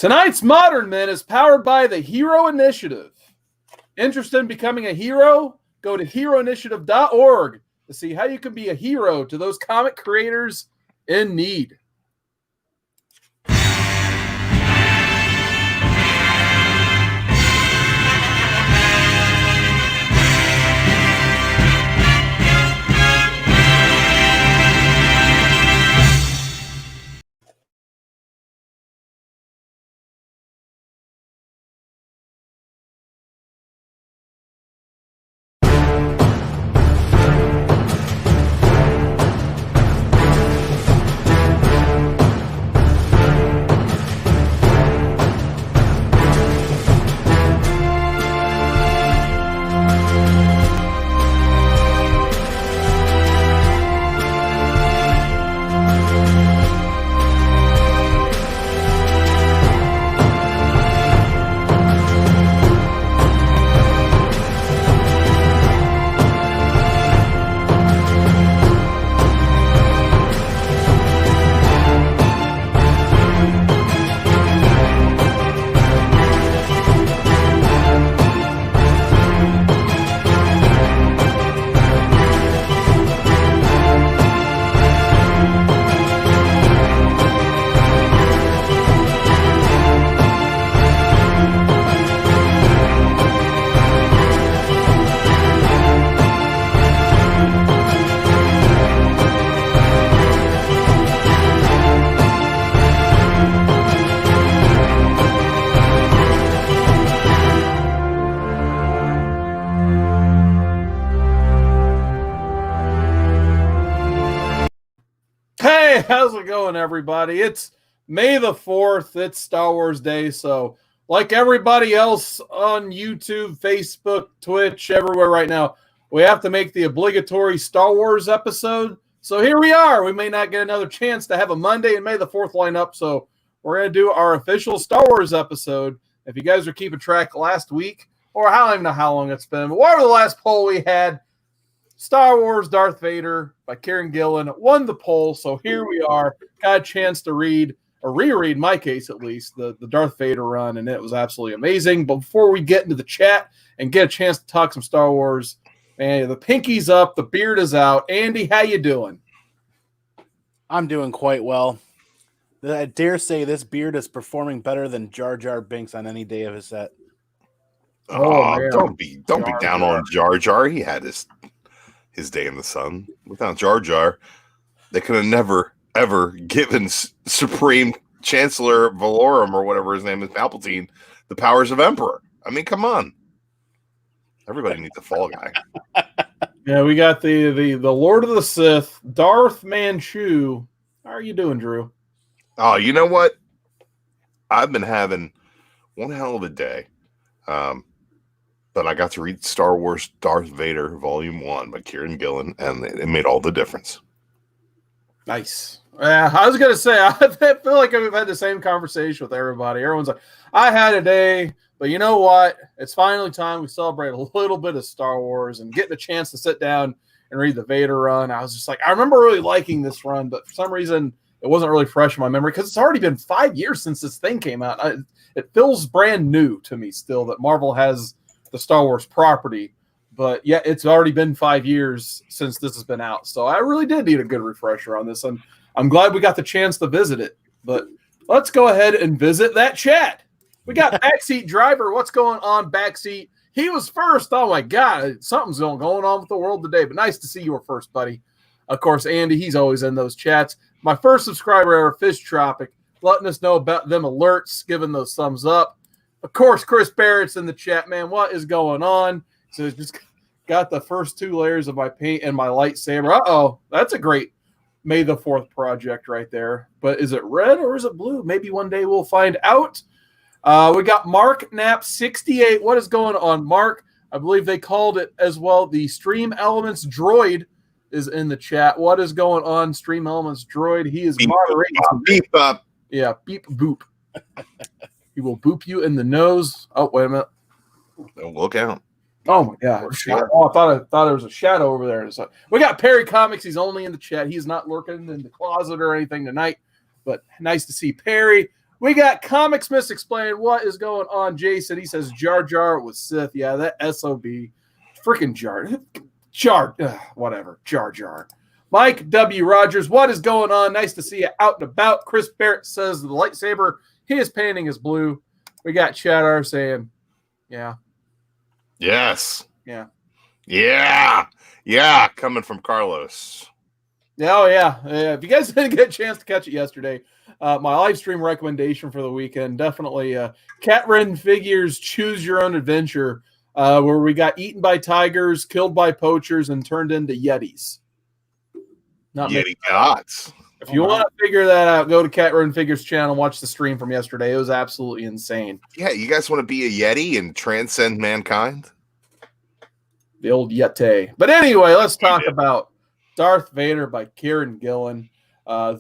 Tonight's Modern Men is powered by the Hero Initiative. Interested in becoming a hero? Go to heroinitiative.org to see how you can be a hero to those comic creators in need. Hey, how's it going, everybody? It's May the 4th. It's Star Wars Day. So, like everybody else on YouTube, Facebook, Twitch, everywhere right now, we have to make the obligatory Star Wars episode. So here we are. We may not get another chance to have a Monday and May the 4th line up. So we're going to do our official Star Wars episode. If you guys are keeping track last week, or I don't even know how long it's been, but whatever the last poll we had, Star Wars Darth Vader by Kieran Gillen won the poll, so here we are. Got a chance to read, or reread, in my case at least, the Darth Vader run, and it was absolutely amazing. But before we get into the chat and get a chance to talk some Star Wars, man, the pinky's up, the beard is out. Andy, how you doing? I'm doing quite well. I dare say this beard is performing better than Jar Jar Binks on any day of his set. Oh, don't be down on Jar Jar. He had his day in the sun. Without Jar Jar, they could have never, ever given Supreme Chancellor Valorum, or whatever his name is, Palpatine, the powers of Emperor. I mean, come on. Everybody needs a fall guy. Yeah, we got the Lord of the Sith, Darth Manchu. How are you doing, Drew? Oh, you know what? I've been having one hell of a day. But I got to read Star Wars Darth Vader Volume 1 by Kieran Gillen, and it made all the difference. Nice. I was going to say, I feel like I've had the same conversation with everybody. Everyone's like, I had a day, but you know what? It's finally time we celebrate a little bit of Star Wars and getting a chance to sit down and read the Vader run. I was just like, I remember really liking this run, but for some reason, it wasn't really fresh in my memory because it's already been 5 years since this thing came out. It feels brand new to me still that Marvel has the Star Wars property, but yeah, it's already been 5 years since this has been out. So I really did need a good refresher on this, and I'm glad we got the chance to visit it. But let's go ahead and visit that chat. We got Backseat Driver. What's going on, Backseat? He was first. Oh my God, something's going on with the world today, but nice to see you were first, buddy. Of course, Andy, he's always in those chats. My first subscriber ever, Fish Tropic, letting us know about them alerts, giving those thumbs up. Of course, Chris Barrett's in the chat, man. What is going on? So just got the first 2 layers of my paint and my lightsaber. Uh-oh, that's a great May the 4th project right there. But is it red or is it blue? Maybe one day we'll find out. We got Mark Knapp 68. What is going on, Mark? I believe they called it as well. The Stream Elements Droid is in the chat. What is going on, Stream Elements Droid? He is moderating. Beep up. Yeah, beep boop. He will boop you in the nose. Oh, wait a minute. Look out. Oh, my God. Oh, I thought there was a shadow over there. So we got Perry Comics. He's only in the chat. He's not lurking in the closet or anything tonight, but nice to see Perry. We got Comics Misexplained. What is going on, Jason? He says Jar Jar was Sith. Yeah, that SOB. Freaking Jar. Whatever. Jar Jar. Mike W. Rogers, what is going on? Nice to see you out and about. Chris Barrett says the lightsaber he is painting is blue. We got Cheddar saying, yeah. Yes. Yeah. Yeah. Yeah. Coming from Carlos. Oh, yeah. If you guys didn't get a chance to catch it yesterday, my live stream recommendation for the weekend, definitely Cat Ren Figures Choose Your Own Adventure, where we got eaten by tigers, killed by poachers, and turned into Yetis. Not Yeti gods. If you want to figure that out, go to Cat Ren Figures channel and watch the stream from yesterday. It was absolutely insane. Yeah, you guys want to be a Yeti and transcend mankind? The old Yeti. But anyway, let's talk about Darth Vader by Kieran Gillen.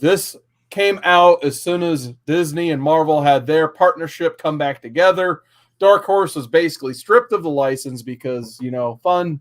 This came out as soon as Disney and Marvel had their partnership come back together. Dark Horse was basically stripped of the license because, fun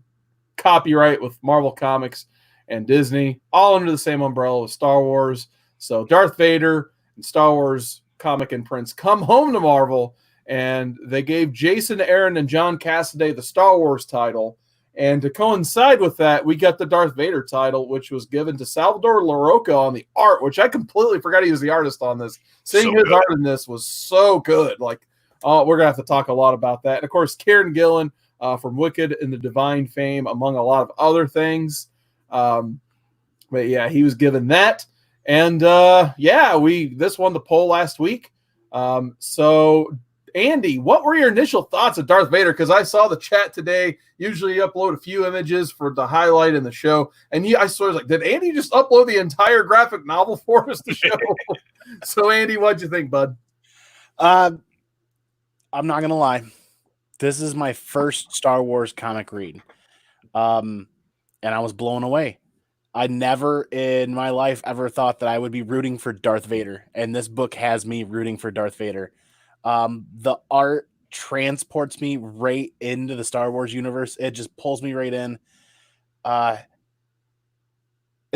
copyright with Marvel Comics and Disney, all under the same umbrella with Star Wars. So Darth Vader and Star Wars comic imprints come home to Marvel, and they gave Jason Aaron and John Cassaday the Star Wars title. And to coincide with that, we got the Darth Vader title, which was given to Salvador LaRocca on the art, which I completely forgot he was the artist on this. Seeing his art in this was so good. We're going to have to talk a lot about that. And, of course, Kieran Gillen from Wicked and the Divine fame, among a lot of other things. But yeah, he was given that. And this won the poll last week. So Andy, what were your initial thoughts of Darth Vader? Because I saw the chat today. Usually you upload a few images for the highlight in the show. And I was like, did Andy just upload the entire graphic novel for us to show? So Andy, what'd you think, bud? I'm not going to lie. This is my first Star Wars comic read. And I was blown away. I never in my life ever thought that I would be rooting for Darth Vader. And this book has me rooting for Darth Vader. The art transports me right into the Star Wars universe. It just pulls me right in. And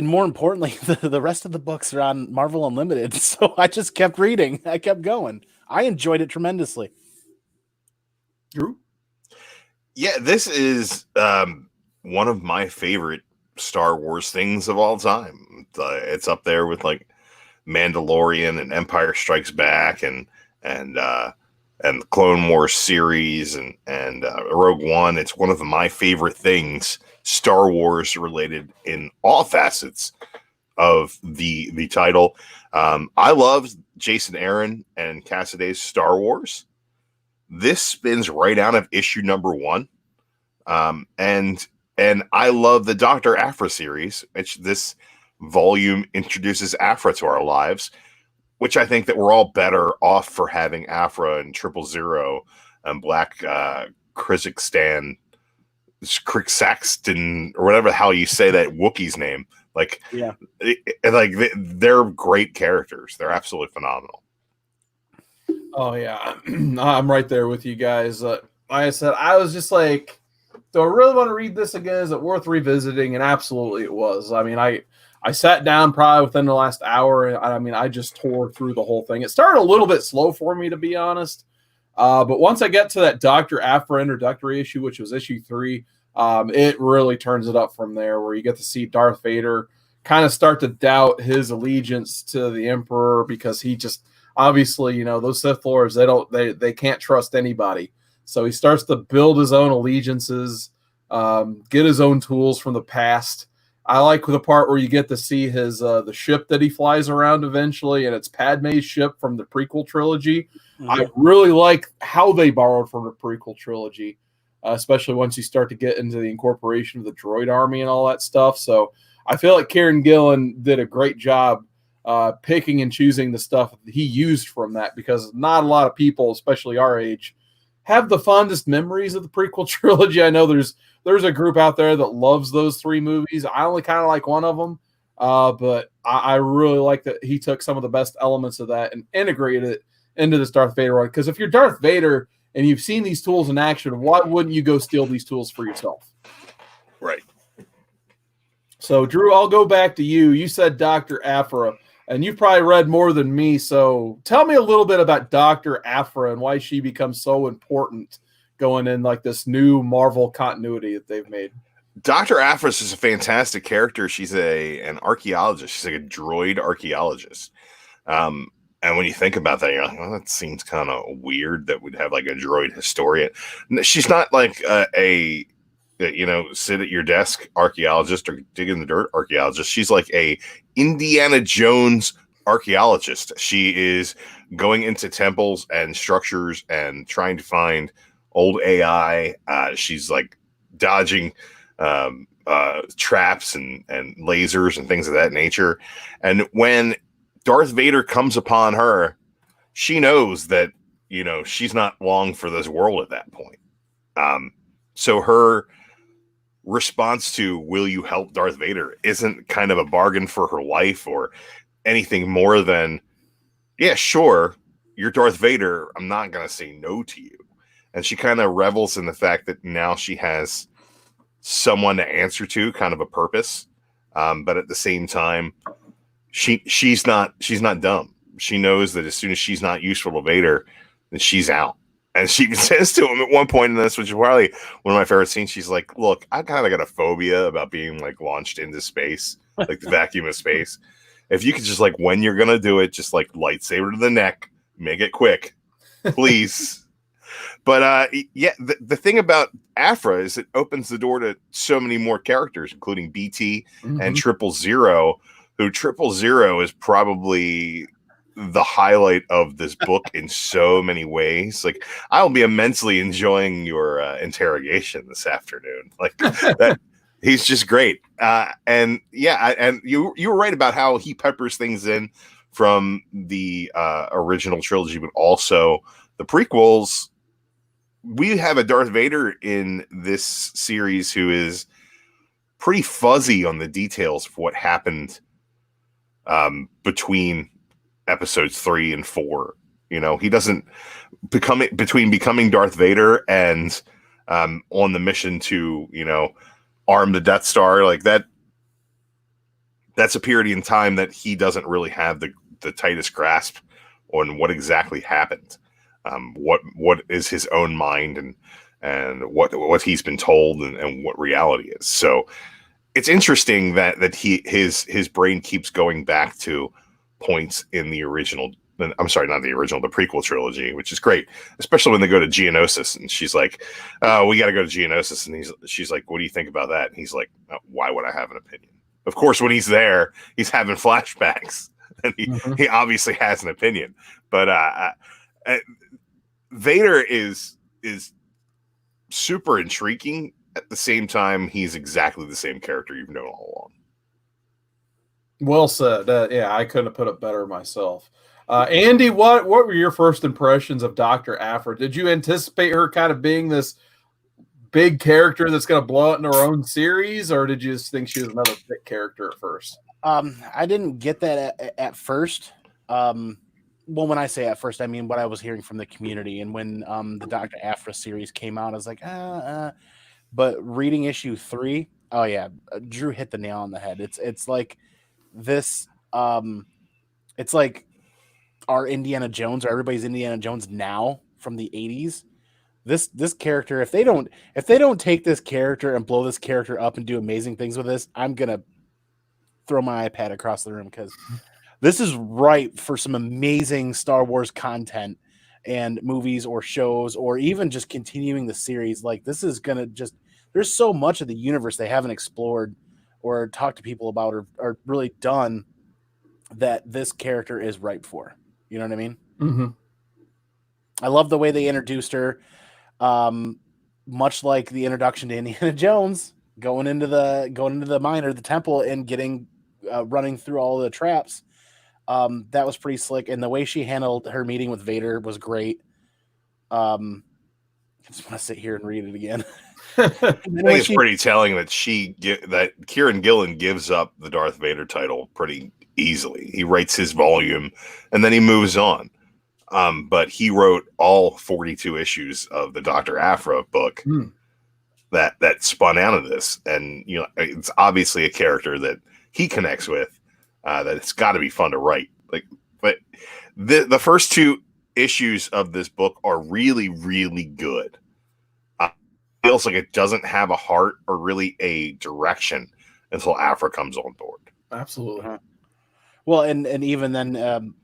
more importantly, the rest of the books are on Marvel Unlimited. So I just kept reading. I kept going. I enjoyed it tremendously. Drew? Yeah, this is one of my favorite Star Wars things of all time. It's up there with like Mandalorian and Empire Strikes Back and the Clone Wars series and Rogue One. It's one of my favorite things Star Wars related in all facets of the title. I love Jason Aaron and Cassaday's Star Wars. This spins right out of issue number 1. And I love the Dr. Aphra series, which this volume introduces Aphra to our lives, which I think that we're all better off for having Aphra and 000 and Black Krrsantan, or whatever the hell you say that Wookiee's name. They're great characters. They're absolutely phenomenal. Oh, yeah. I'm right there with you guys. Like I said, I was just like, do I really want to read this again? Is it worth revisiting? And absolutely it was. I mean, I sat down probably within the last hour. And I just tore through the whole thing. It started a little bit slow for me, to be honest. But once I get to that Dr. Aphra introductory issue, which was issue 3, it really turns it up from there, where you get to see Darth Vader kind of start to doubt his allegiance to the Emperor, because he just obviously, those Sith Lords, they can't trust anybody. So he starts to build his own allegiances, get his own tools from the past. I like the part where you get to see his the ship that he flies around eventually, and it's Padme's ship from the prequel trilogy. Mm-hmm. I really like how they borrowed from the prequel trilogy, especially once you start to get into the incorporation of the droid army and all that stuff. So I feel like Kieran Gillen did a great job picking and choosing the stuff he used from that, because not a lot of people, especially our age, have the fondest memories of the prequel trilogy. I know there's a group out there that loves those 3 movies. I only kind of like one of them, but I really like that he took some of the best elements of that and integrated it into this Darth Vader run. Because if you're Darth Vader and you've seen these tools in action, why wouldn't you go steal these tools for yourself? Right. So, Drew, I'll go back to you. You said Dr. Aphra. and you've probably read more than me. So tell me a little bit about Dr. Aphra and why she becomes so important going in like this new Marvel continuity that they've made. Dr. Aphra is a fantastic character. She's an archaeologist. She's like a droid archaeologist. And when you think about that, you're like, well, that seems kind of weird that we'd have like a droid historian. She's not like a sit at your desk archaeologist or dig in the dirt archaeologist. She's like a Indiana Jones archaeologist. She is going into temples and structures and trying to find old AI. She's like dodging traps and lasers and things of that nature. And when Darth Vader comes upon her, she knows that, she's not long for this world at that point. So her response to, will you help Darth Vader, isn't kind of a bargain for her life or anything more than, yeah, sure, you're Darth Vader. I'm not going to say no to you. And she kind of revels in the fact that now she has someone to answer to, kind of a purpose. But at the same time, she's not dumb. She knows that as soon as she's not useful to Vader, then she's out. And she says to him at one point in this, which is probably one of my favorite scenes, she's like, look, I kind of got a phobia about being like launched into space, like the vacuum of space. If you could just like, when you're going to do it, just like lightsaber to the neck, make it quick, please. But the thing about Aphra is it opens the door to so many more characters, including BT and 000, who 000 is probably the highlight of this book in so many ways. Like, I'll be immensely enjoying your interrogation this afternoon. Like that, he's just great. And you were right about how he peppers things in from the original trilogy, but also the prequels. We have a Darth Vader in this series who is pretty fuzzy on the details of what happened between episodes 3 and 4. He doesn't becoming Darth Vader and on the mission to, arm the Death Star, like that. That's a period in time that he doesn't really have the tightest grasp on what exactly happened. What is his own mind and what he's been told and what reality is. So it's interesting that his brain keeps going back to points in the original. I'm sorry, not the original, the prequel trilogy, which is great, especially when they go to Geonosis and she's like, we got to go to Geonosis. And she's like, what do you think about that? And he's like, why would I have an opinion? Of course, when he's there, he's having flashbacks and he obviously has an opinion, but Vader is super intriguing. At the same time, he's exactly the same character you've known all along. Well said. Yeah, I couldn't have put it better myself. Andy, what were your first impressions of Dr. Aphra? Did you anticipate her kind of being this big character that's going to blow up into her own series, or did you just think she was another big character at first? I didn't get that at first. Well, when I say at first, I mean what I was hearing from the community. And when the Dr. Aphra series came out, I was like, But reading issue 3, oh yeah, Drew hit the nail on the head. It's like this. It's like our Indiana Jones, or everybody's Indiana Jones now from the 80s. This character, if they don't take this character and blow this character up and do amazing things with this, I'm gonna throw my iPad across the room, because this is ripe for some amazing Star Wars content and movies or shows, or even just continuing the series. Like, this is gonna there's so much of the universe they haven't explored or talked to people about or really done, that this character is ripe for. You know what I mean? Mm-hmm. I love the way they introduced her. Much like the introduction to Indiana Jones, going into the mine or the temple and getting running through all the traps. That was pretty slick, and the way she handled her meeting with Vader was great. I just want to sit here and read it again. I think it's pretty telling that that Kieran Gillen gives up the Darth Vader title pretty easily. He writes his volume and then he moves on. But he wrote all 42 issues of the Dr. Aphra book that spun out of this. And, it's obviously a character that he connects with. that it's got to be fun to write. But the first 2 issues of this book are really, really good. It feels like it doesn't have a heart or really a direction until Afra comes on board. Absolutely. Well, and even then,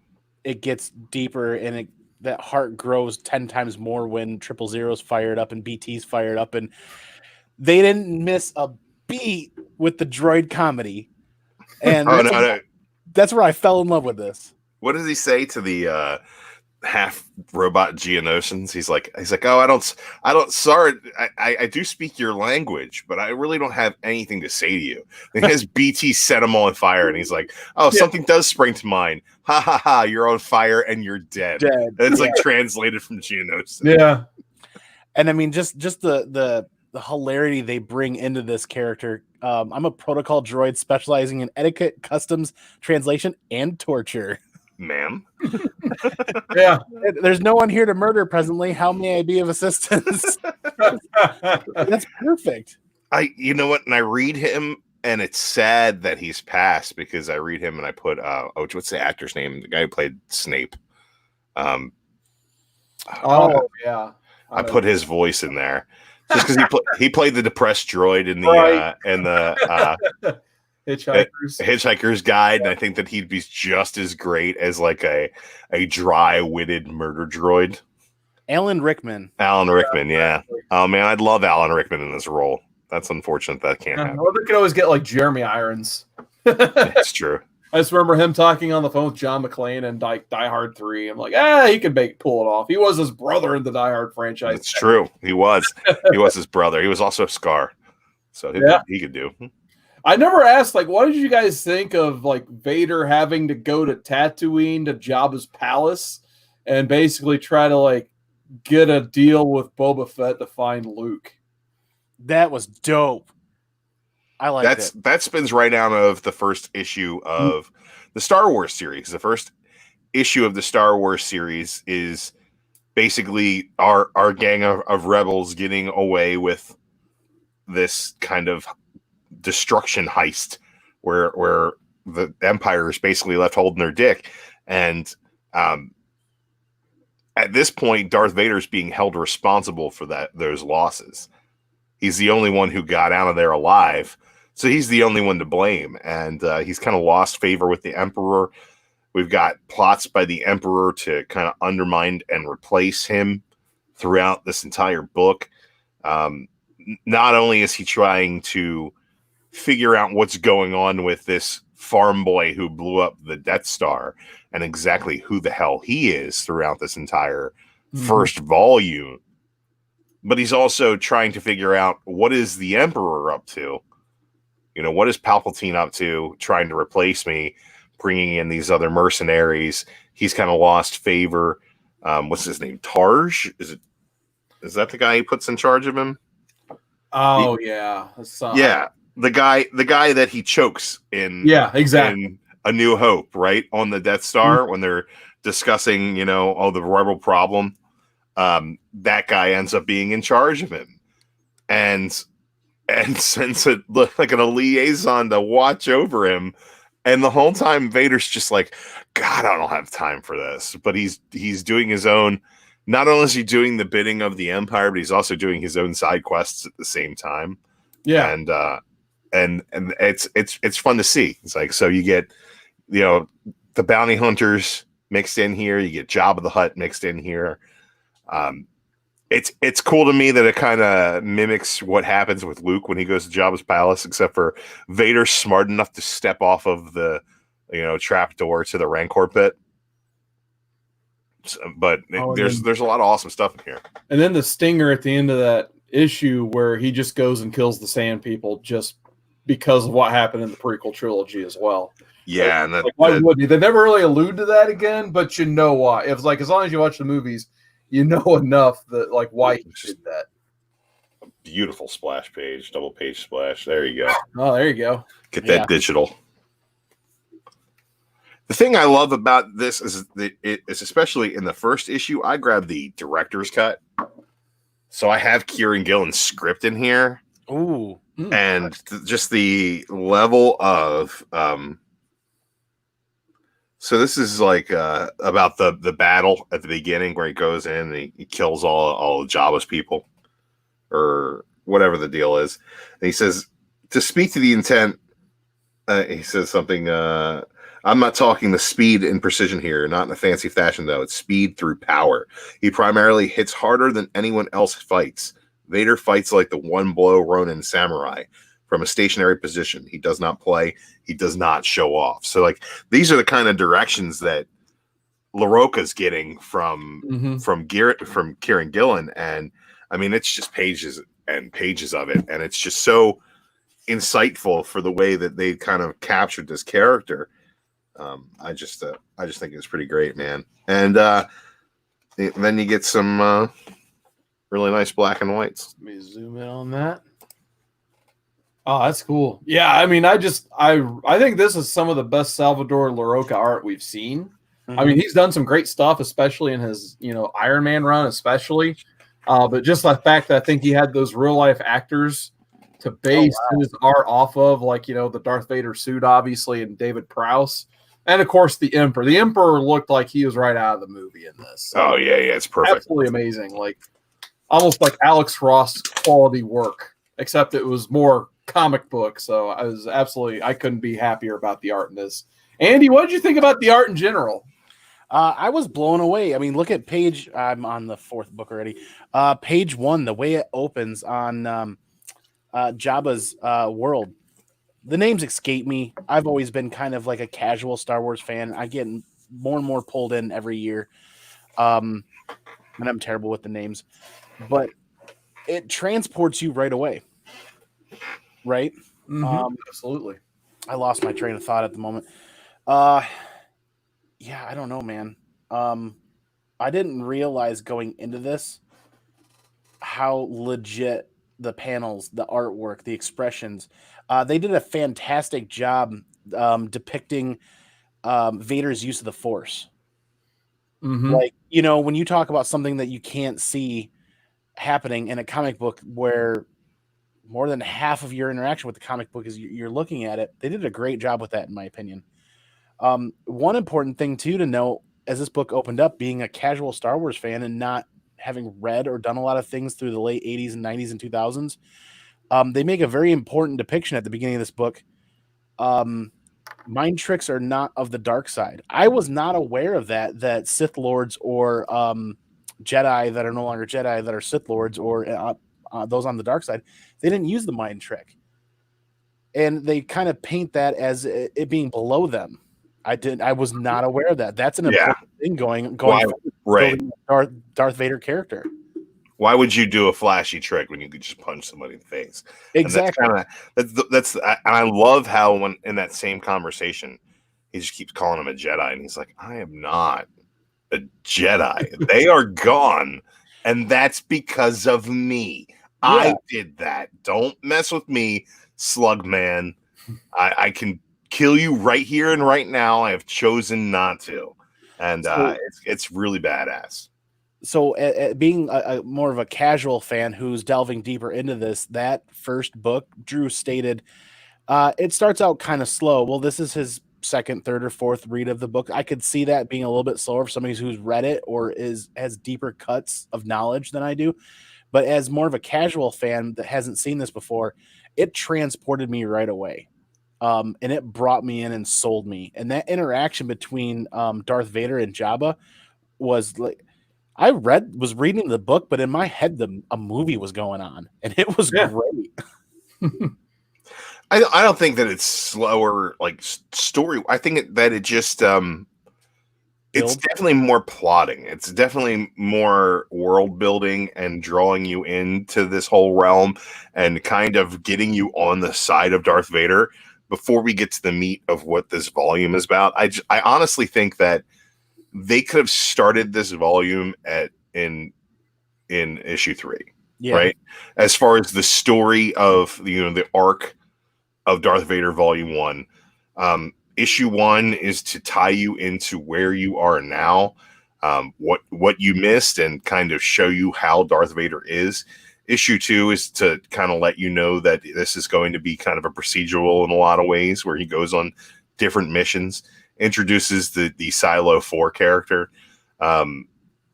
it gets deeper, and that heart grows 10 times more when 000's fired up and BT's fired up, and they didn't miss a beat with the droid comedy. And that's where I fell in love with this. What does he say to the half robot Geonosians? He's like, oh, I don't, sorry, I do speak your language, but I really don't have anything to say to you. And his BT set him on fire, and he's like, oh, something does spring to mind. Ha ha ha! You're on fire and you're dead. And it's like translated from Geonosian. Yeah, and I mean, just the hilarity they bring into this character. I'm a protocol droid specializing in etiquette, customs, translation, and torture. Ma'am. Yeah. There's no one here to murder presently. How may I be of assistance? That's perfect. You know what? And I read him, and it's sad that he's passed, because I read him and I put what's the actor's name? The guy who played Snape. Yeah. I put his voice in there just because he played the depressed droid in the Hitchhiker's Guide, and I think that he'd be just as great as like a dry-witted murder droid. Alan Rickman, yeah. Oh man, I'd love Alan Rickman in this role. That's unfortunate that can't happen. Or they could always get like Jeremy Irons. That's true. I just remember him talking on the phone with John McClane and Die Hard 3. I'm like, he could pull it off. He was his brother in the Die Hard franchise. It's true. He was his brother. He was also Scar, so he could do. I never asked, like, what did you guys think of like Vader having to go to Tatooine to Jabba's palace and basically try to like get a deal with Boba Fett to find Luke? That was dope. I like that. That spins right out of the first issue of the Star Wars series. The first issue of the Star Wars series is basically our gang of rebels getting away with this kind of destruction heist where the Empire is basically left holding their dick, and at this point Darth Vader is being held responsible for those losses. He's the only one who got out of there alive, so he's the only one to blame, and he's kind of lost favor with the Emperor. We've got plots by the Emperor to kind of undermine and replace him throughout this entire book. Not only is he trying to figure out what's going on with this farm boy who blew up the Death Star and exactly who the hell he is throughout this entire first volume, but he's also trying to figure out what is the Emperor up to. You know, what is Palpatine up to trying to replace me, bringing in these other mercenaries? He's kind of lost favor. What's his name? Tarj? Is that the guy he puts in charge of him? Oh, yeah. Yeah. The guy that he chokes in. Yeah, exactly. In A New Hope, right? On the Death Star when they're discussing, the rebel problem. That guy ends up being in charge of him. And sends it like a liaison to watch over him. And the whole time Vader's just like, God, I don't have time for this. But he's doing his own. Not only is he doing the bidding of the Empire, but he's also doing his own side quests at the same time. Yeah. And it's fun to see. It's like, so you get, the bounty hunters mixed in here. You get Jabba the Hutt mixed in here. It's cool to me that it kind of mimics what happens with Luke when he goes to Jabba's palace, except for Vader's smart enough to step off of the, trap door to the Rancor pit. So, but there's a lot of awesome stuff in here. And then the stinger at the end of that issue where he just goes and kills the Sand People just because of what happened in the prequel trilogy as well. Yeah, and why would you? They never really allude to that again, but you know why. It's like as long as you watch the movies, you know enough that like why he did that. A beautiful splash page, double page splash. There you go. Oh, there you go. Get that digital. The thing I love about this is it's especially in the first issue, I grabbed the director's cut. So I have Kieran Gillen's script in here. Ooh. And just the level of So this is like about the battle at the beginning where he goes in and he kills all of Jabba's people, or whatever the deal is. And he says, to speak to the intent, he says something, I'm not talking the speed and precision here, not in a fancy fashion, though. It's speed through power. He primarily hits harder than anyone else fights. Vader fights like the one-blow Ronin samurai from a stationary position. He does not play. He does not show off. So, like, these are the kind of directions that LaRocca's getting from Kieran Gillen. And, I mean, it's just pages and pages of it. And it's just so insightful for the way that they kind of captured this character. I just think it's pretty great, man. And then you get some really nice black and whites. Let me zoom in on that. Oh, that's cool. Yeah, I mean, I think this is some of the best Salvador Larroca art we've seen. Mm-hmm. I mean, he's done some great stuff, especially in his Iron Man run, especially. But just the fact that I think he had those real life actors to base his art off of, like the Darth Vader suit, obviously, and David Prowse. And, of course, the Emperor. The Emperor looked like he was right out of the movie in this. So oh, yeah, it's perfect. Absolutely amazing. Like, almost like Alex Ross quality work, except it was more comic book. So I couldn't be happier about the art in this. Andy, what did you think about the art in general? I was blown away. I mean, look at I'm on the fourth book already. Page 1, the way it opens on Jabba's world. The names escape me. I've always been kind of like a casual Star Wars fan. I get more and more pulled in every year. And I'm terrible with the names. But it transports you right away. Right? Mm-hmm. Absolutely. I lost my train of thought at the moment. Yeah, I don't know, man. I didn't realize going into this how legit the panels, the artwork, the expressions. They did a fantastic job depicting Vader's use of the Force. Mm-hmm. Like, when you talk about something that you can't see happening in a comic book where more than half of your interaction with the comic book is you're looking at it, they did a great job with that, in my opinion. One important thing, too, to note, as this book opened up, being a casual Star Wars fan and not having read or done a lot of things through the late 80s and 90s and 2000s, they make a very important depiction at the beginning of this book. Mind tricks are not of the dark side. I was not aware of that Sith Lords or Jedi that are no longer Jedi that are Sith Lords or those on the dark side, they didn't use the mind trick. And they kind of paint that as it being below them. I was not aware of that. That's an important thing going right. Darth Vader character. Why would you do a flashy trick when you could just punch somebody in the face? Exactly. And I love how when in that same conversation, he just keeps calling him a Jedi, and he's like, I am not a Jedi. They are gone, and that's because of me. Yeah. I did that. Don't mess with me, Slug Man. I can kill you right here and right now. I have chosen not to, and it's really badass. So, being a more of a casual fan who's delving deeper into this, that first book, Drew stated, it starts out kind of slow. Well, this is his second, third, or fourth read of the book. I could see that being a little bit slower for somebody who's read it or has deeper cuts of knowledge than I do. But as more of a casual fan that hasn't seen this before, it transported me right away. And it brought me in and sold me. And that interaction between Darth Vader and Jabba was like, I was reading the book, but in my head, a movie was going on, and it was great. I don't think that it's slower, like story. I think that it just it's definitely more plotting. It's definitely more world building and drawing you into this whole realm and kind of getting you on the side of Darth Vader before we get to the meat of what this volume is about. I honestly think that they could have started this volume in issue 3, right? As far as the story of the arc of Darth Vader Volume 1. Issue 1 is to tie you into where you are now, what you missed, and kind of show you how Darth Vader is. Issue 2 is to kind of let you know that this is going to be kind of a procedural in a lot of ways, where he goes on different missions. introduces the Silo 4 character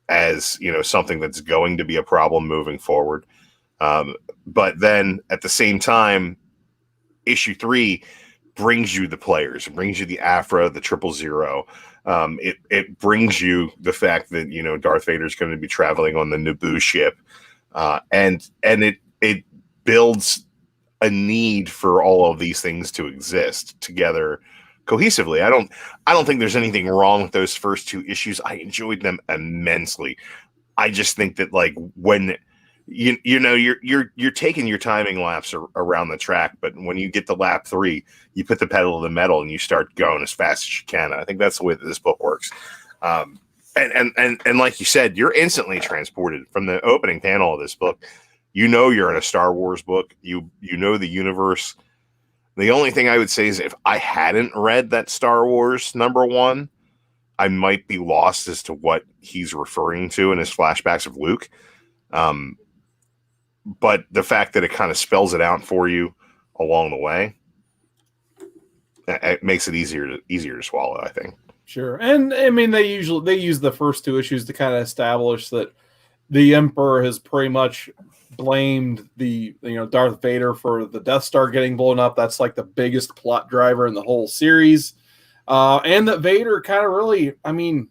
as, you know, something that's going to be a problem moving forward. But then at the same time, issue 3 brings you the players. It brings you the Afra, the 000. It brings you the fact that, you know, Darth Vader is going to be traveling on the Naboo ship, and it builds a need for all of these things to exist together cohesively. I don't think there's anything wrong with those first 2 issues. I enjoyed them immensely. I just think that, like, when you know you're taking your timing laps around the track, but when you get to lap 3, you put the pedal to the metal and you start going as fast as you can. I think that's the way that this book works. And like you said, you're instantly transported from the opening panel of this book. You know you're in a Star Wars book. You know the universe. The only thing I would say is if I hadn't read that Star Wars #1, I might be lost as to what he's referring to in his flashbacks of Luke. But the fact that it kind of spells it out for you along the way, it makes it easier to swallow, I think. Sure. And I mean, they use the first 2 issues to kind of establish that the Emperor has pretty much blamed Darth Vader for the Death Star getting blown up. That's like the biggest plot driver in the whole series. And that Vader kind of really, I mean,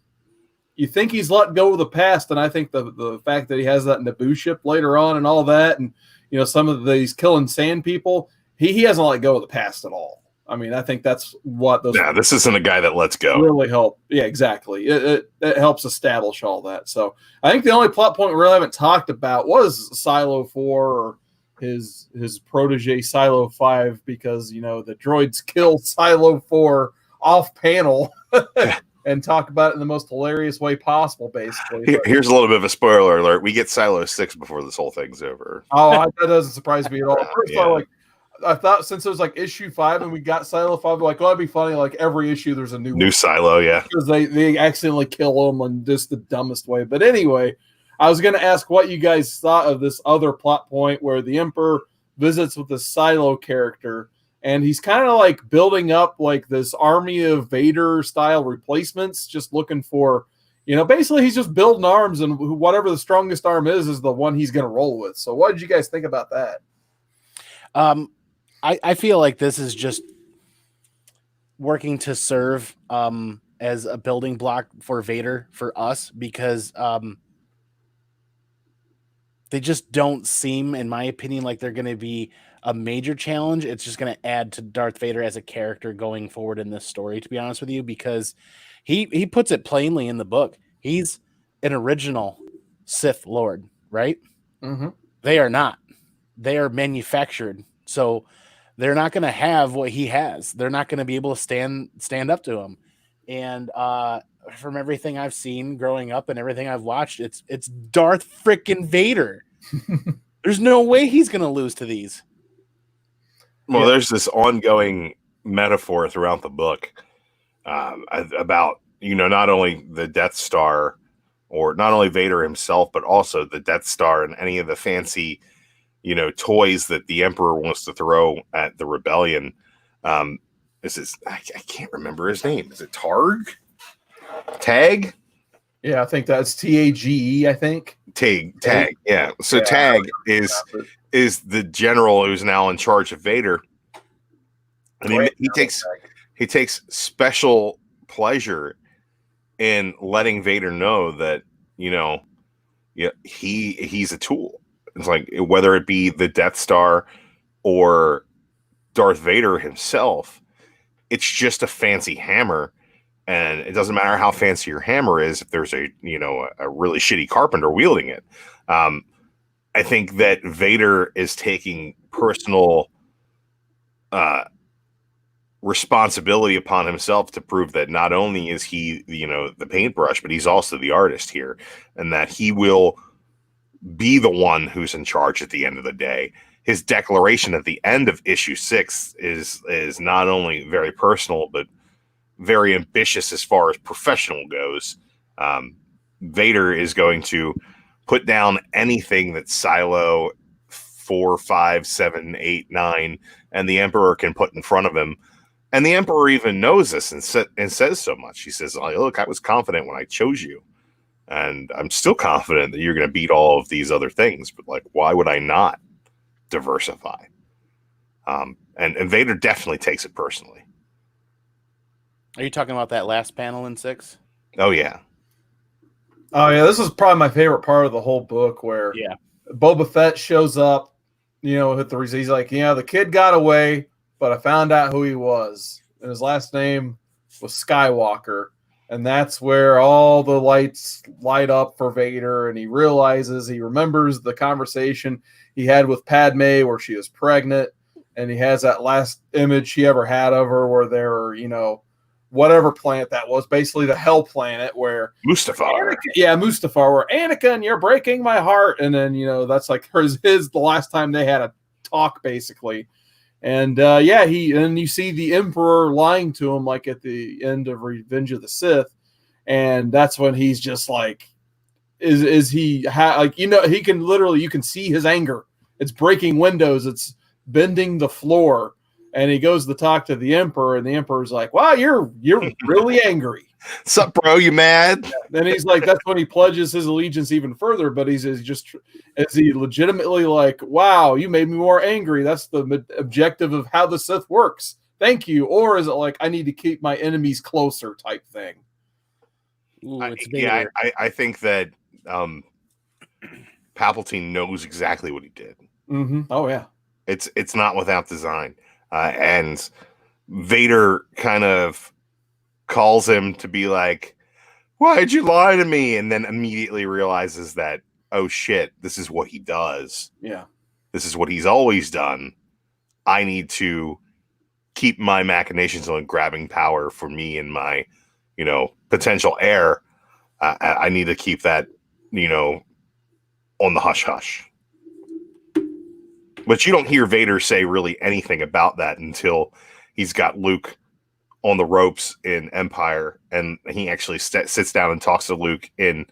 you think he's let go of the past, and I think the fact that he has that Naboo ship later on and all that, and, you know, some of these killing sand people, he hasn't let go of the past at all. I mean, I think that's what those. Yeah, this isn't a guy that lets go. Really help. Yeah, exactly. It helps establish all that. So I think the only plot point we really haven't talked about was Silo 4 or his protege Silo 5, because, you know, the droids kill Silo 4 off panel. And talk about it in the most hilarious way possible, basically. Here's a little bit of a spoiler alert. We get Silo 6 before this whole thing's over. That doesn't surprise me at all. First of all, I thought since it was like issue 5 and we got Silo 5, like, that'd be funny. Like every issue, there's a new Silo, yeah. Because they accidentally kill him in just the dumbest way. But anyway, I was going to ask what you guys thought of this other plot point where the Emperor visits with the Silo character. And he's kind of like building up like this army of Vader style replacements, just looking for, you know, basically he's just building arms, and whatever the strongest arm is the one he's going to roll with. So what did you guys think about that? I feel like this is just working to serve as a building block for Vader for us, because they just don't seem, in my opinion, like they're going to be a major challenge. It's just going to add to Darth Vader as a character going forward in this story, to be honest with you, because he puts it plainly in the book. He's an original Sith Lord, right? Mm-hmm. They are not. They are manufactured. So they're not going to have what he has. They're not going to be able to stand up to him. And from everything I've seen growing up and everything I've watched, it's Darth freaking Vader. There's no way he's going to lose to these. Well, there's this ongoing metaphor throughout the book about, you know, not only the Death Star, or not only Vader himself, but also the Death Star and any of the fancy, you know, toys that the Emperor wants to throw at the rebellion. I can't remember his name. Is it Targ? Tag? Yeah, I think that's TAGE, I think. Tag. Yeah. So yeah, Tag is the general who's now in charge of Vader. And he takes special pleasure in letting Vader know that, you know, he's a tool. It's like, whether it be the Death Star or Darth Vader himself, it's just a fancy hammer. And it doesn't matter how fancy your hammer is if there's a really shitty carpenter wielding it. I think that Vader is taking personal responsibility upon himself to prove that not only is he, the paintbrush, but he's also the artist here, and that he will be the one who's in charge at the end of the day. His declaration at the end of issue 6 is not only very personal, but very ambitious as far as professional goes. Vader is going to put down anything that Silo 4, 5, 7, 8, 9 and the Emperor can put in front of him And the Emperor even knows this and says so much. He says, look, I was confident when I chose you. And I'm still confident that you're going to beat all of these other things. But, like, why would I not diversify? And Vader definitely takes it personally. Are you talking about that last panel in 6? Oh, yeah. Oh, yeah. This is probably my favorite part of the whole book where Boba Fett shows up, with the reason. He's like, the kid got away, but I found out who he was. And his last name was Skywalker. And that's where all the lights light up for Vader. And he remembers the conversation he had with Padme where she was pregnant. And he has that last image he ever had of her where they're, whatever planet that was, basically the hell planet where Mustafar. Mustafar, where Anakin, you're breaking my heart. And then, that's like the last time they had a talk, basically. And you see the Emperor lying to him, like at the end of Revenge of the Sith, and that's when he's just like, he can literally, you can see his anger. It's breaking windows, it's bending the floor, and he goes to talk to the Emperor, and the Emperor's like, "Wow, you're really angry." Sup, bro? You mad? And he's like, that's when he pledges his allegiance even further. But is he legitimately like, wow, you made me more angry? That's the objective of how the Sith works. Thank you. Or is it like, I need to keep my enemies closer type thing? Ooh, I think that Palpatine knows exactly what he did. Mm-hmm. Oh, yeah. It's not without design. And Vader kind of calls him to be like, why'd you lie to me? And then immediately realizes that, oh shit, this is what he does. Yeah. This is what he's always done. I need to keep my machinations on grabbing power for me and my, potential heir. I need to keep that, on the hush hush. But you don't hear Vader say really anything about that until he's got Luke on the ropes in Empire, and he actually sits down and talks to Luke in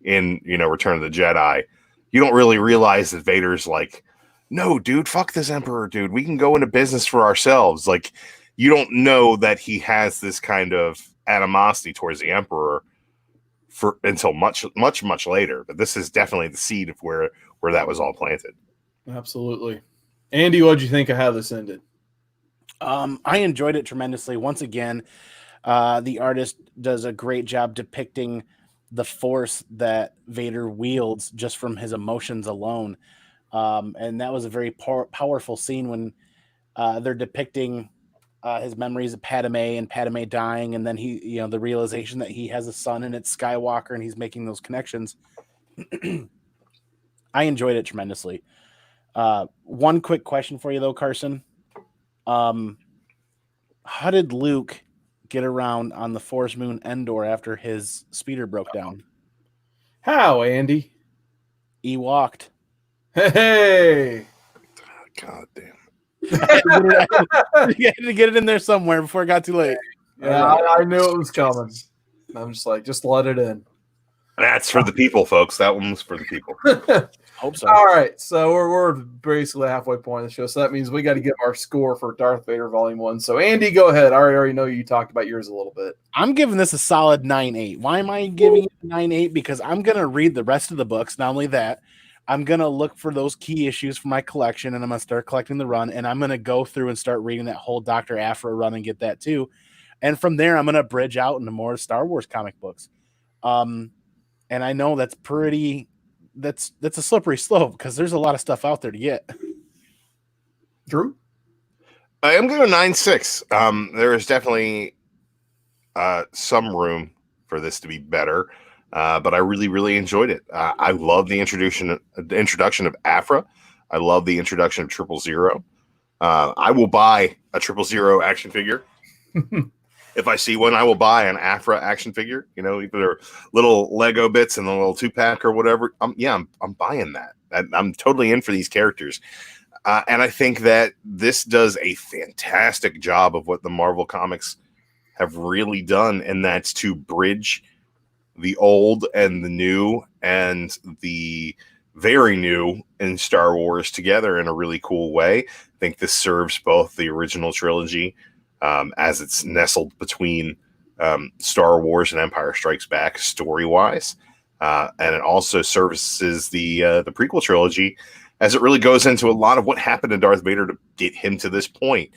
Return of the Jedi. You don't really realize that Vader's like, no, dude, fuck this Emperor, dude. We can go into business for ourselves. Like, you don't know that he has this kind of animosity towards the Emperor until much, much, much later. But this is definitely the seed of where that was all planted. Absolutely. Andy, what'd you think of how this ended? I enjoyed it tremendously. Once again, the artist does a great job depicting the force that Vader wields just from his emotions alone. And that was a very powerful scene when they're depicting his memories of Padme and Padme dying. And then he, the realization that he has a son and it's Skywalker and he's making those connections. I enjoyed it tremendously. One quick question for you though, Carson. How did Luke get around on the Forest Moon Endor after his speeder broke down? How, Andy? He walked. Hey! God damn. You had to get it in there somewhere before it got too late. Yeah, I knew it was coming. I'm just like, just let it in. That's for the people, folks. That one was for the people. Hope so. All right, so we're basically halfway point of the show, so that means we got to give our score for Darth Vader Volume 1. So, Andy, go ahead. I already know you talked about yours a little bit. I'm giving this a solid 9.8. Why am I giving it a 9.8? Because I'm going to read the rest of the books. Not only that, I'm going to look for those key issues for my collection, and I'm going to start collecting the run, and I'm going to go through and start reading that whole Dr. Aphra run and get that too. And from there, I'm going to bridge out into more Star Wars comic books. And I know that's a slippery slope because there's a lot of stuff out there to get. Drew? I am going to 9.6. There is definitely some room for this to be better, but I really, really enjoyed it. I love the introduction of Aphra. I love the introduction of 000. I will buy a 000 action figure. If I see one, I will buy an Aphra action figure. Either little Lego bits and a little 2-pack or whatever. I'm buying that. I'm totally in for these characters. And I think that this does a fantastic job of what the Marvel Comics have really done, and that's to bridge the old and the new and the very new in Star Wars together in a really cool way. I think this serves both the original trilogy as it's nestled between Star Wars and Empire Strikes Back story-wise. And it also services the prequel trilogy, as it really goes into a lot of what happened to Darth Vader to get him to this point.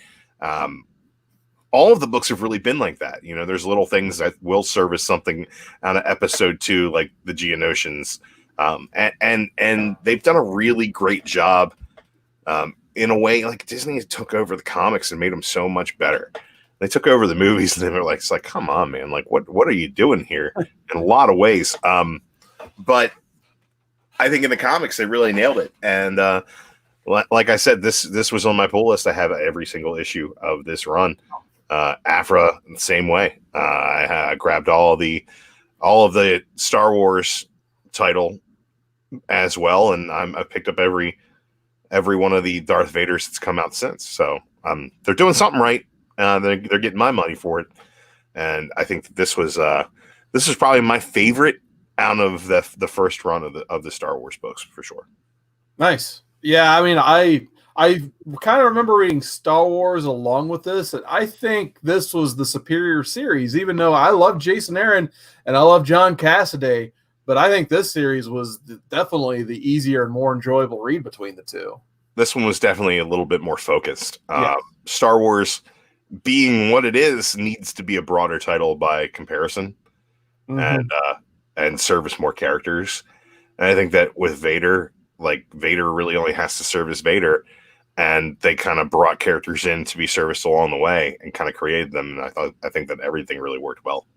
All of the books have really been like that. You know, there's little things that will service something on an episode 2, like the Geonosians. And they've done a really great job in a way. Like, Disney took over the comics and made them so much better. They took over the movies and they were like, it's like, come on, man. Like, what are you doing here? In a lot of ways. But I think in the comics, they really nailed it. And like I said, this was on my pull list. I have every single issue of this run. Afra, the same way. I grabbed all of the Star Wars title as well, and I picked up every one of the Darth Vaders that's come out since. So they're doing something right. They're getting my money for it, and I think that this was probably my favorite out of the first run of the Star Wars books for sure. Nice. Yeah, I mean, I kind of remember reading Star Wars along with this, and I think this was the superior series, even though I love Jason Aaron and I love John Cassaday, but I think this series was definitely the easier and more enjoyable read between the two. This one was definitely a little bit more focused. Star Wars, being what it is, needs to be a broader title by comparison, and service more characters. And I think that with Vader, like, Vader really only has to service Vader, and they kind of brought characters in to be serviced along the way and kind of created them. And I think that everything really worked well.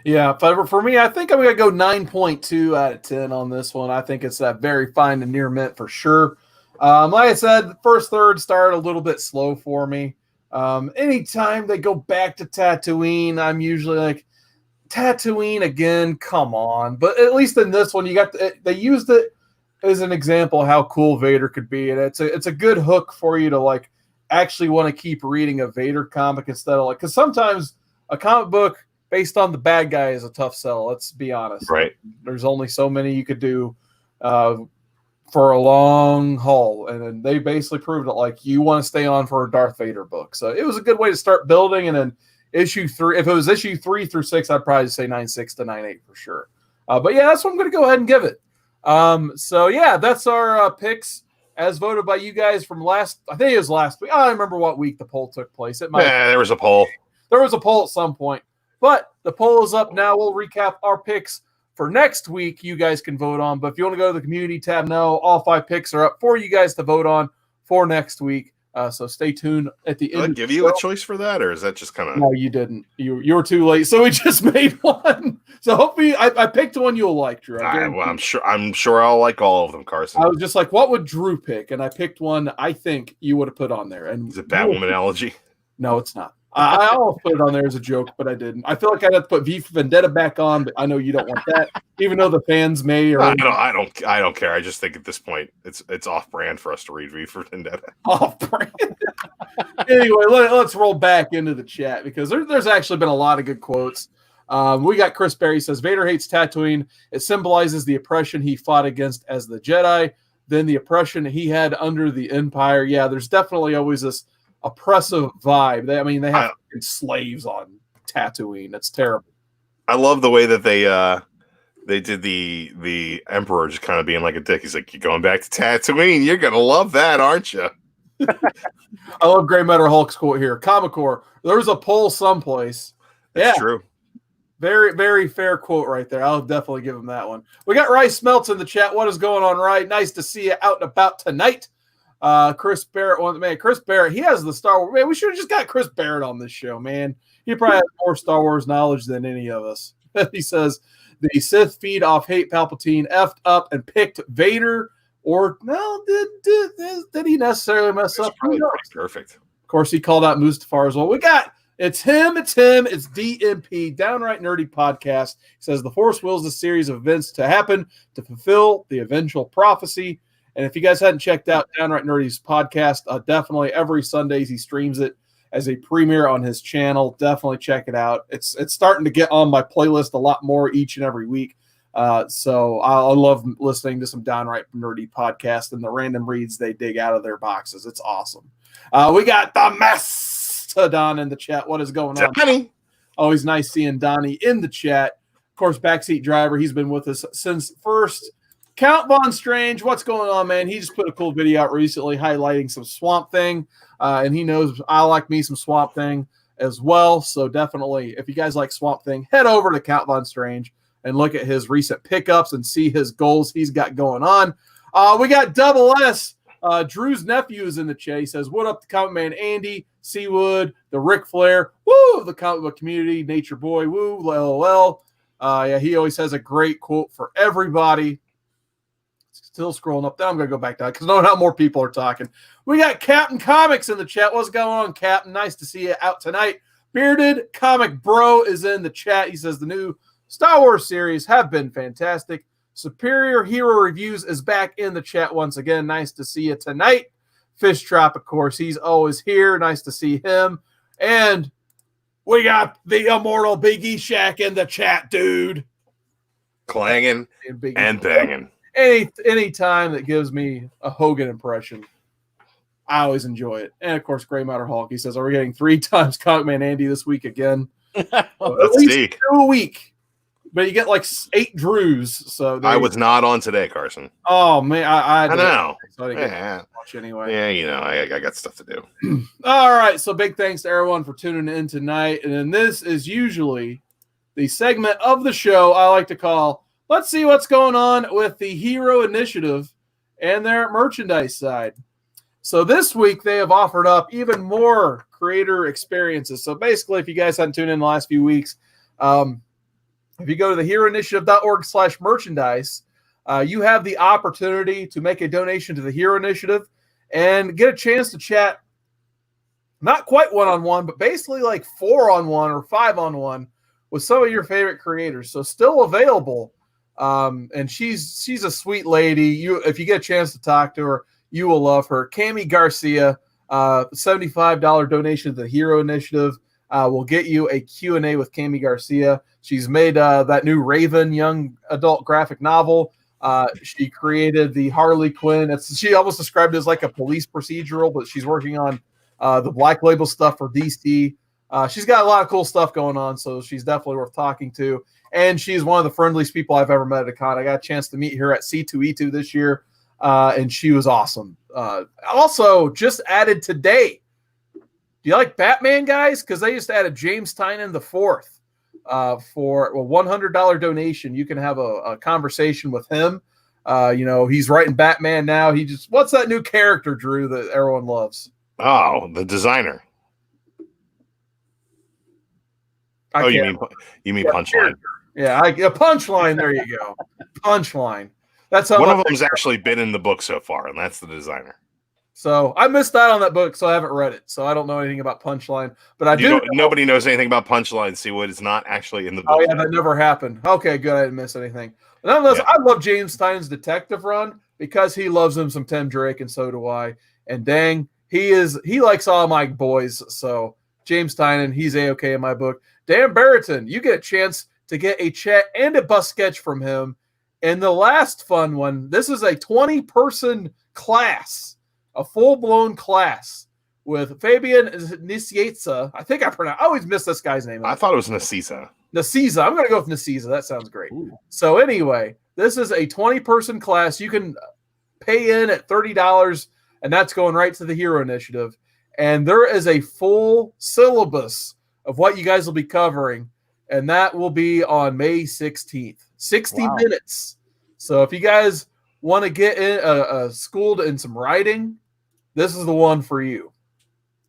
Yeah, but for me, I think I'm going to go 9.2 out of 10 on this one. I think it's that very fine and near mint for sure. Like I said, the first third started a little bit slow for me. Anytime they go back to Tatooine, I'm usually like, Tatooine again, come on. But at least in this one, they used it as an example of how cool Vader could be, and it's a good hook for you to like actually want to keep reading a Vader comic instead of like, because sometimes a comic book based on the bad guy is a tough sell. Let's be honest. Right. There's only so many you could do for a long haul, and then they basically proved it. Like, you want to stay on for a Darth Vader book, so it was a good way to start building. And then issue 3, if it was issue 3 through 6, I'd probably say 9.6 to 9.8 for sure. But yeah, that's what I'm going to go ahead and give it. So yeah, that's our picks as voted by you guys from I think it was last week. I don't remember what week the poll took place. There was a poll. There was a poll at some point, but the poll is up now. We'll recap our picks for next week. You guys can vote on, but if you want to go to the community tab now, all 5 picks are up for you guys to vote on for next week. So stay tuned at the end. Did I give you a choice for that, or is that just kind of? No, you didn't. You were too late, so we just made one. So hopefully, I picked one you'll like, Drew. Well, I'm sure I'll like all of them, Carson. I was just like, what would Drew pick? And I picked one I think you would have put on there. And is it Batwoman analogy? No, it's not. I almost put it on there as a joke, but I didn't. I feel like I'd have to put V for Vendetta back on, but I know you don't want that, even though the fans may. Or I don't care. I just think at this point it's off brand for us to read V for Vendetta. Off brand. Anyway, let's roll back into the chat, because there's actually been a lot of good quotes. We got Chris Berry says Vader hates Tatooine. It symbolizes the oppression he fought against as the Jedi, then the oppression he had under the Empire. Yeah, there's definitely always this oppressive vibe. They have slaves on Tatooine. That's terrible. I love the way that they did the Emperor just kind of being like a dick. He's like, "You're going back to Tatooine. You're gonna love that, aren't you?" I love Gray Matter Hulk's quote here. Comicore, there was a poll someplace. That's true. Very, very fair quote right there. I'll definitely give him that one. We got Rice Smelts in the chat. What is going on, Rye? Nice to see you out and about tonight. Chris Barrett, Chris Barrett, he has the Star Wars. Man, we should have just got Chris Barrett on this show, man. He probably has more Star Wars knowledge than any of us. He says the Sith feed off hate Palpatine, effed up and picked Vader. Or no, did he necessarily mess up? Perfect. Of course, he called out Mustafar as well. It's him, it's DMP, Downright Nerdy Podcast. He says the Force wills a series of events to happen to fulfill the eventual prophecy. And if you guys hadn't checked out Downright Nerdy's podcast, definitely every Sundays he streams it as a premiere on his channel. Definitely check it out. It's starting to get on my playlist a lot more each and every week. So I love listening to some Downright Nerdy podcast and the random reads they dig out of their boxes. It's awesome. We got the Master Don in the chat. What is going on? Donnie. Always nice seeing Donnie in the chat. Of course, backseat driver. He's been with us since first. Count Von Strange, what's going on, man? He just put a cool video out recently highlighting some Swamp Thing, and he knows I like me some Swamp Thing as well. So definitely, if you guys like Swamp Thing, head over to Count Von Strange and look at his recent pickups and see his goals he's got going on. We got Double S. Drew's nephew is in the chat. He says, what up to Comic Man Andy, Seawood, the Ric Flair, woo, the comic book community, Nature Boy, woo, LOL. Yeah, he always has a great quote for everybody. Still scrolling up. Then I'm going to go back down because I know how more people are talking. We got Captain Comics in the chat. What's going on, Captain? Nice to see you out tonight. Bearded Comic Bro is in the chat. He says the new Star Wars series have been fantastic. Superior Hero Reviews is back in the chat once again. Nice to see you tonight. Fish Tropic, of course, he's always here. Nice to see him. And we got the immortal Big E Shack in the chat, dude. Clanging and banging. Any time that gives me a Hogan impression, I always enjoy it. And of course, Gray Matter Hulk. He says, "Are we getting 3 times Comic Man Andy this week again?" At least 2 a week, but you get like 8 Drews. So I was not on today, Carson. Oh man, I know. So I didn't get to watch anyway. Yeah, you know, I got stuff to do. All right, so big thanks to everyone for tuning in tonight. And then this is usually the segment of the show I like to call, let's see what's going on with the Hero Initiative and their merchandise side. So this week they have offered up even more creator experiences. So basically, if you guys hadn't tuned in the last few weeks, if you go to the heroinitiative.org/merchandise, you have the opportunity to make a donation to the Hero Initiative and get a chance to chat, not quite one-on-one, but basically like 4-on-1 or 5-on-1 with some of your favorite creators. So still available. And she's a sweet lady. If you get a chance to talk to her, you will love her. Cami Garcia, $75 donation to the Hero Initiative will get you a Q&A with Cami Garcia. She's made that new Raven young adult graphic novel. She created the Harley Quinn. She almost described it as like a police procedural, but she's working on the Black Label stuff for DC. She's got a lot of cool stuff going on, so she's definitely worth talking to. And she's one of the friendliest people I've ever met at a con. I got a chance to meet her at C2E2 this year, and she was awesome. Also, just added today. Do you like Batman, guys? Because they just added James Tynion IV for a $100 donation. You can have a conversation with him. He's writing Batman now. What's that new character, Drew, that everyone loves? Oh, the designer. You mean Punchline? Yeah, a Punchline. There you go. Punchline. That's how one of them's actually been in the book so far, and that's the designer. So I missed out on that book, so I haven't read it. So I don't know anything about Punchline, but I do. Nobody knows anything about Punchline. See what is not actually in the book. Oh yeah, that never happened. Okay, good. I didn't miss anything. But nonetheless, I love James Tynion's detective run because he loves him some Tim Drake, and so do I. And dang, he likes all my boys. So James Tynion, he's A-okay in my book. Dan Barretton, you get a chance to get a chat and a bus sketch from him. And the last fun one, this is a 20-person class, a full-blown class with Fabian Nicieza. I always miss this guy's name. I thought it was Nicieza. Nicieza. I'm going to go with Nicieza. That sounds great. Ooh. So anyway, this is a 20-person class. You can pay in at $30, and that's going right to the Hero Initiative. And there is a full syllabus of what you guys will be covering, and that will be on May 16th. 60 minutes. So if you guys want to get schooled in some writing, this is the one for you.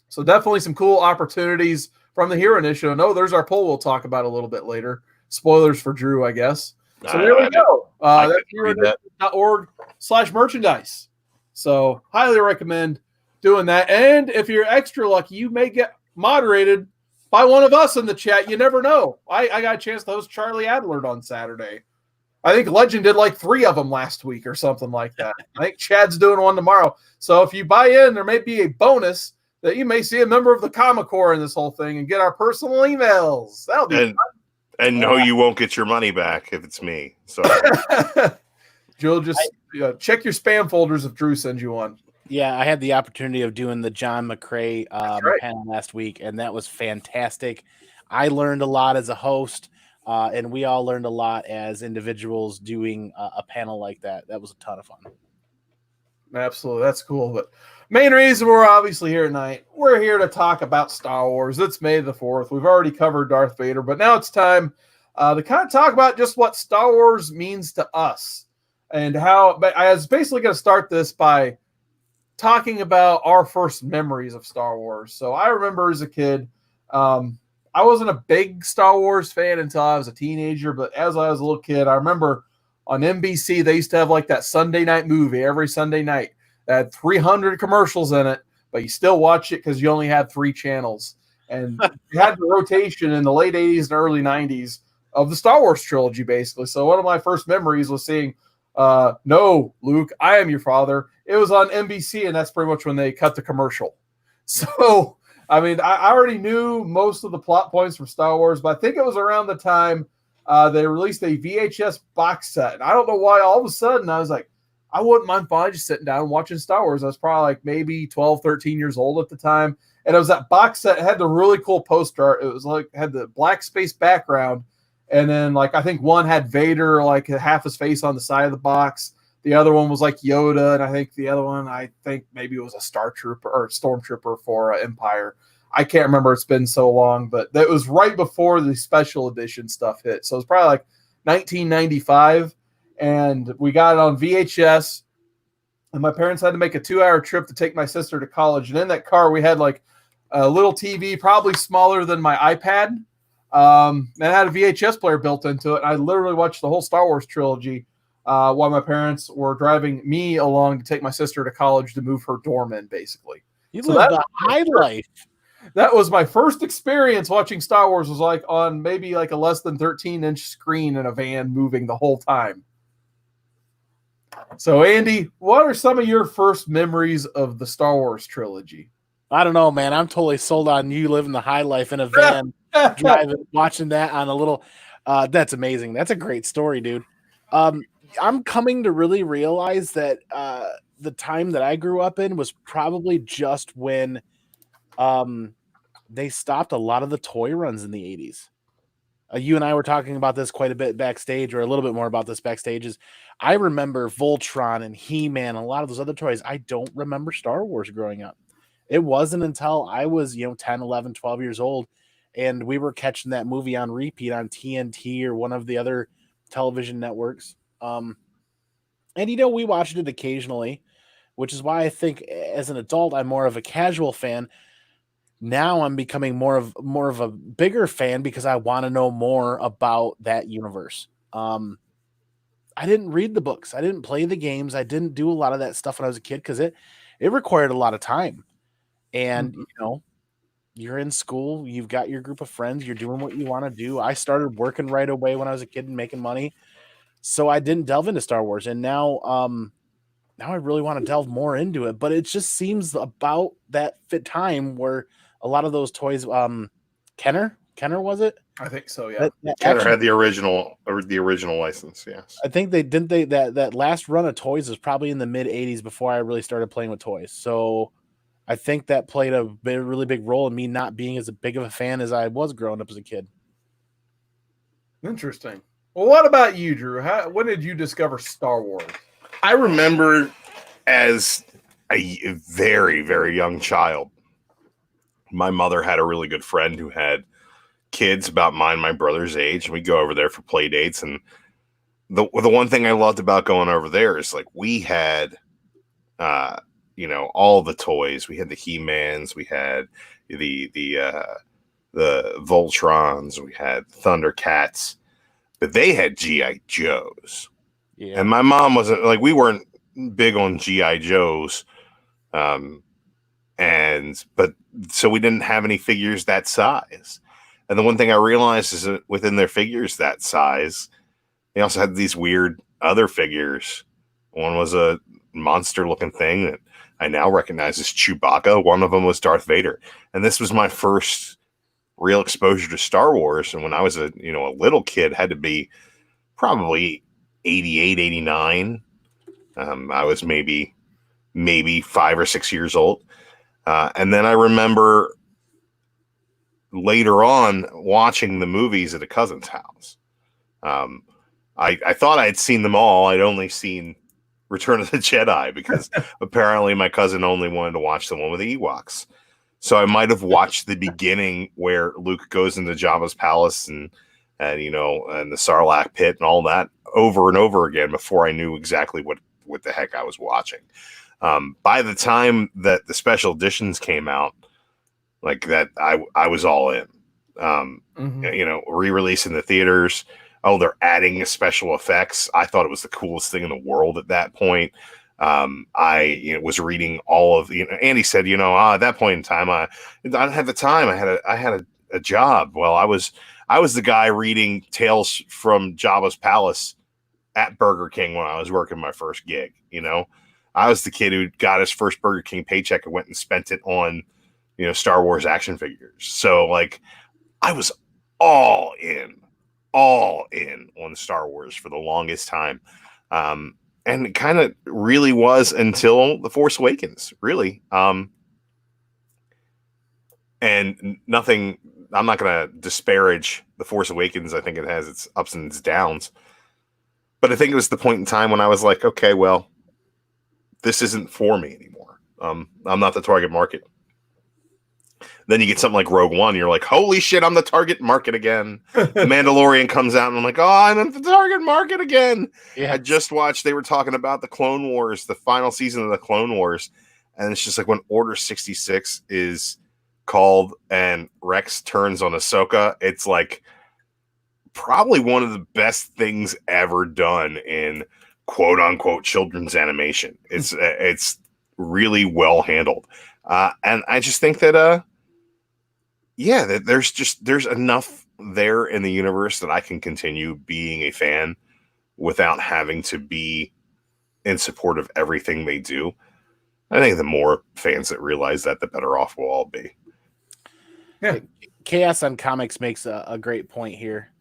So definitely some cool opportunities from the Hero Initiative. No, there's our poll we'll talk about a little bit later. Spoilers for Drew, I guess. So there we go. That's heroinitiative.org/merchandise. So highly recommend doing that. And if you're extra lucky, you may get moderated by one of us in the chat. You never know. I got a chance to host Charlie Adler on Saturday. I think Legend did like 3 of them last week or something like that. I think Chad's doing one tomorrow. So if you buy in, there may be a bonus that you may see a member of the Comic Corps in this whole thing and get our personal emails. That'll be fun. And no, you won't get your money back if it's me. So Joel, just check your spam folders if Drew sends you one. Yeah, I had the opportunity of doing the John McCrae right. panel last week, and that was fantastic. I learned a lot as a host, and we all learned a lot as individuals doing a panel like that. That was a ton of fun. Absolutely, that's cool. But main reason we're obviously here tonight, we're here to talk about Star Wars. It's May the 4th. We've already covered Darth Vader, but now it's time to kind of talk about just what Star Wars means to us and how. But I was basically going to start this by talking about our first memories of Star Wars. So I remember as a kid, I wasn't a big Star Wars fan until I was a teenager, but as I was a little kid, I remember on NBC, they used to have like that Sunday night movie every Sunday night that had 300 commercials in it, but you still watch it because you only had 3 channels. And you had the rotation in the late 80s and early 90s of the Star Wars trilogy, basically. So one of my first memories was seeing, no, Luke, I am your father. It was on NBC, and that's pretty much when they cut the commercial. So, I mean, I already knew most of the plot points from Star Wars, but I think it was around the time they released a VHS box set. And I don't know why all of a sudden I was like, I wouldn't mind fine just sitting down and watching Star Wars. I was probably like maybe 12, 13 years old at the time. And it was that box set. It had the really cool poster art. It was like, had the black space background. And then like, I think one had Vader, like half his face on the side of the box. The other one was like Yoda. And I think the other one, I think maybe it was a Star Trooper or Stormtrooper for Empire. I can't remember. It's been so long, but that was right before the special edition stuff hit. So it's probably like 1995, and we got it on VHS. And my parents had to make a 2-hour trip to take my sister to college. And in that car, we had like a little TV, probably smaller than my iPad. And it had a VHS player built into it. And I literally watched the whole Star Wars trilogy while my parents were driving me along to take my sister to college to move her dorm in, basically. You lived the high life. That was my first experience watching Star Wars, was like on maybe like a less than 13-inch screen in a van moving the whole time. So, Andy, what are some of your first memories of the Star Wars trilogy? I don't know, man. I'm totally sold on you living the high life in a van, driving, watching that on a little. That's amazing. That's a great story, dude. I'm coming to really realize that the time that I grew up in was probably just when they stopped a lot of the toy runs in the 80s. You and I were talking about this quite a bit backstage, or a little bit more about this backstage. Is I remember Voltron and He-Man and a lot of those other toys. I don't remember Star Wars growing up. It wasn't until I was, 10, 11, 12 years old, and we were catching that movie on repeat on TNT or one of the other television networks. And, we watched it occasionally, which is why I think as an adult, I'm more of a casual fan. Now I'm becoming more of a bigger fan because I want to know more about that universe. I didn't read the books. I didn't play the games. I didn't do a lot of that stuff when I was a kid because it required a lot of time. And, you're in school, you've got your group of friends, you're doing what you want to do. I started working right away when I was a kid and making money. So I didn't delve into Star Wars. And now I really want to delve more into it. But it just seems about that fit time where a lot of those toys, Kenner was it? I think so, yeah. Kenner had the original license, yes. I think that last run of toys was probably in the mid 80s before I really started playing with toys. So I think that played a really big role in me not being as big of a fan as I was growing up as a kid. Interesting. Well, what about you, Drew? When did you discover Star Wars? I remember as a very, very young child, my mother had a really good friend who had kids about my brother's age, and we'd go over there for play dates. And the one thing I loved about going over there is like we had, all the toys. We had the He-Mans, we had the Voltrons, we had Thundercats, but they had G.I. Joes. Yeah. And my mom wasn't like, we weren't big on G.I. Joes. But so we didn't have any figures that size. And the one thing I realized is that within their figures that size, they also had these weird other figures. One was a monster looking thing that I now recognize as Chewbacca. One of them was Darth Vader. And this was my first real exposure to Star Wars. And when I was a little kid, had to be probably 88, 89. I was maybe maybe 5 or 6 years old. And then I remember later on watching the movies at a cousin's house. I thought I had seen them all. I'd only seen Return of the Jedi because apparently my cousin only wanted to watch the one with the Ewoks. So I might have watched the beginning where Luke goes into Jabba's palace and the Sarlacc pit and all that over and over again before I knew exactly what the heck I was watching. By the time that the special editions came out, like that, I was all in. Re-release in the theaters. Oh, they're adding special effects. I thought it was the coolest thing in the world at that point. I was reading all of Andy said, at that point in time, I didn't have the time. I had a job. Well, I was the guy reading Tales from Jabba's Palace at Burger King when I was working my first gig. I was the kid who got his first Burger King paycheck and went and spent it on, Star Wars action figures. So like I was all in on Star Wars for the longest time. And it kind of really was until The Force Awakens, really. And nothing, I'm not going to disparage The Force Awakens. I think it has its ups and its downs. But I think it was the point in time when I was like, okay, well, this isn't for me anymore. I'm not the target market. Then you get something like Rogue One. You're like, holy shit, I'm the target market again. The Mandalorian comes out and I'm like, oh, I'm in the target market again. Yeah. I just watched, they were talking about the Clone Wars, the final season of the Clone Wars. And it's just like when Order 66 is called and Rex turns on Ahsoka, it's like probably one of the best things ever done in quote unquote children's animation. It's really well handled. And I just think that, that there's enough there in the universe that I can continue being a fan without having to be in support of everything they do. I think the more fans that realize that, the better off we'll all be. Yeah. Chaos on Comics makes a great point here.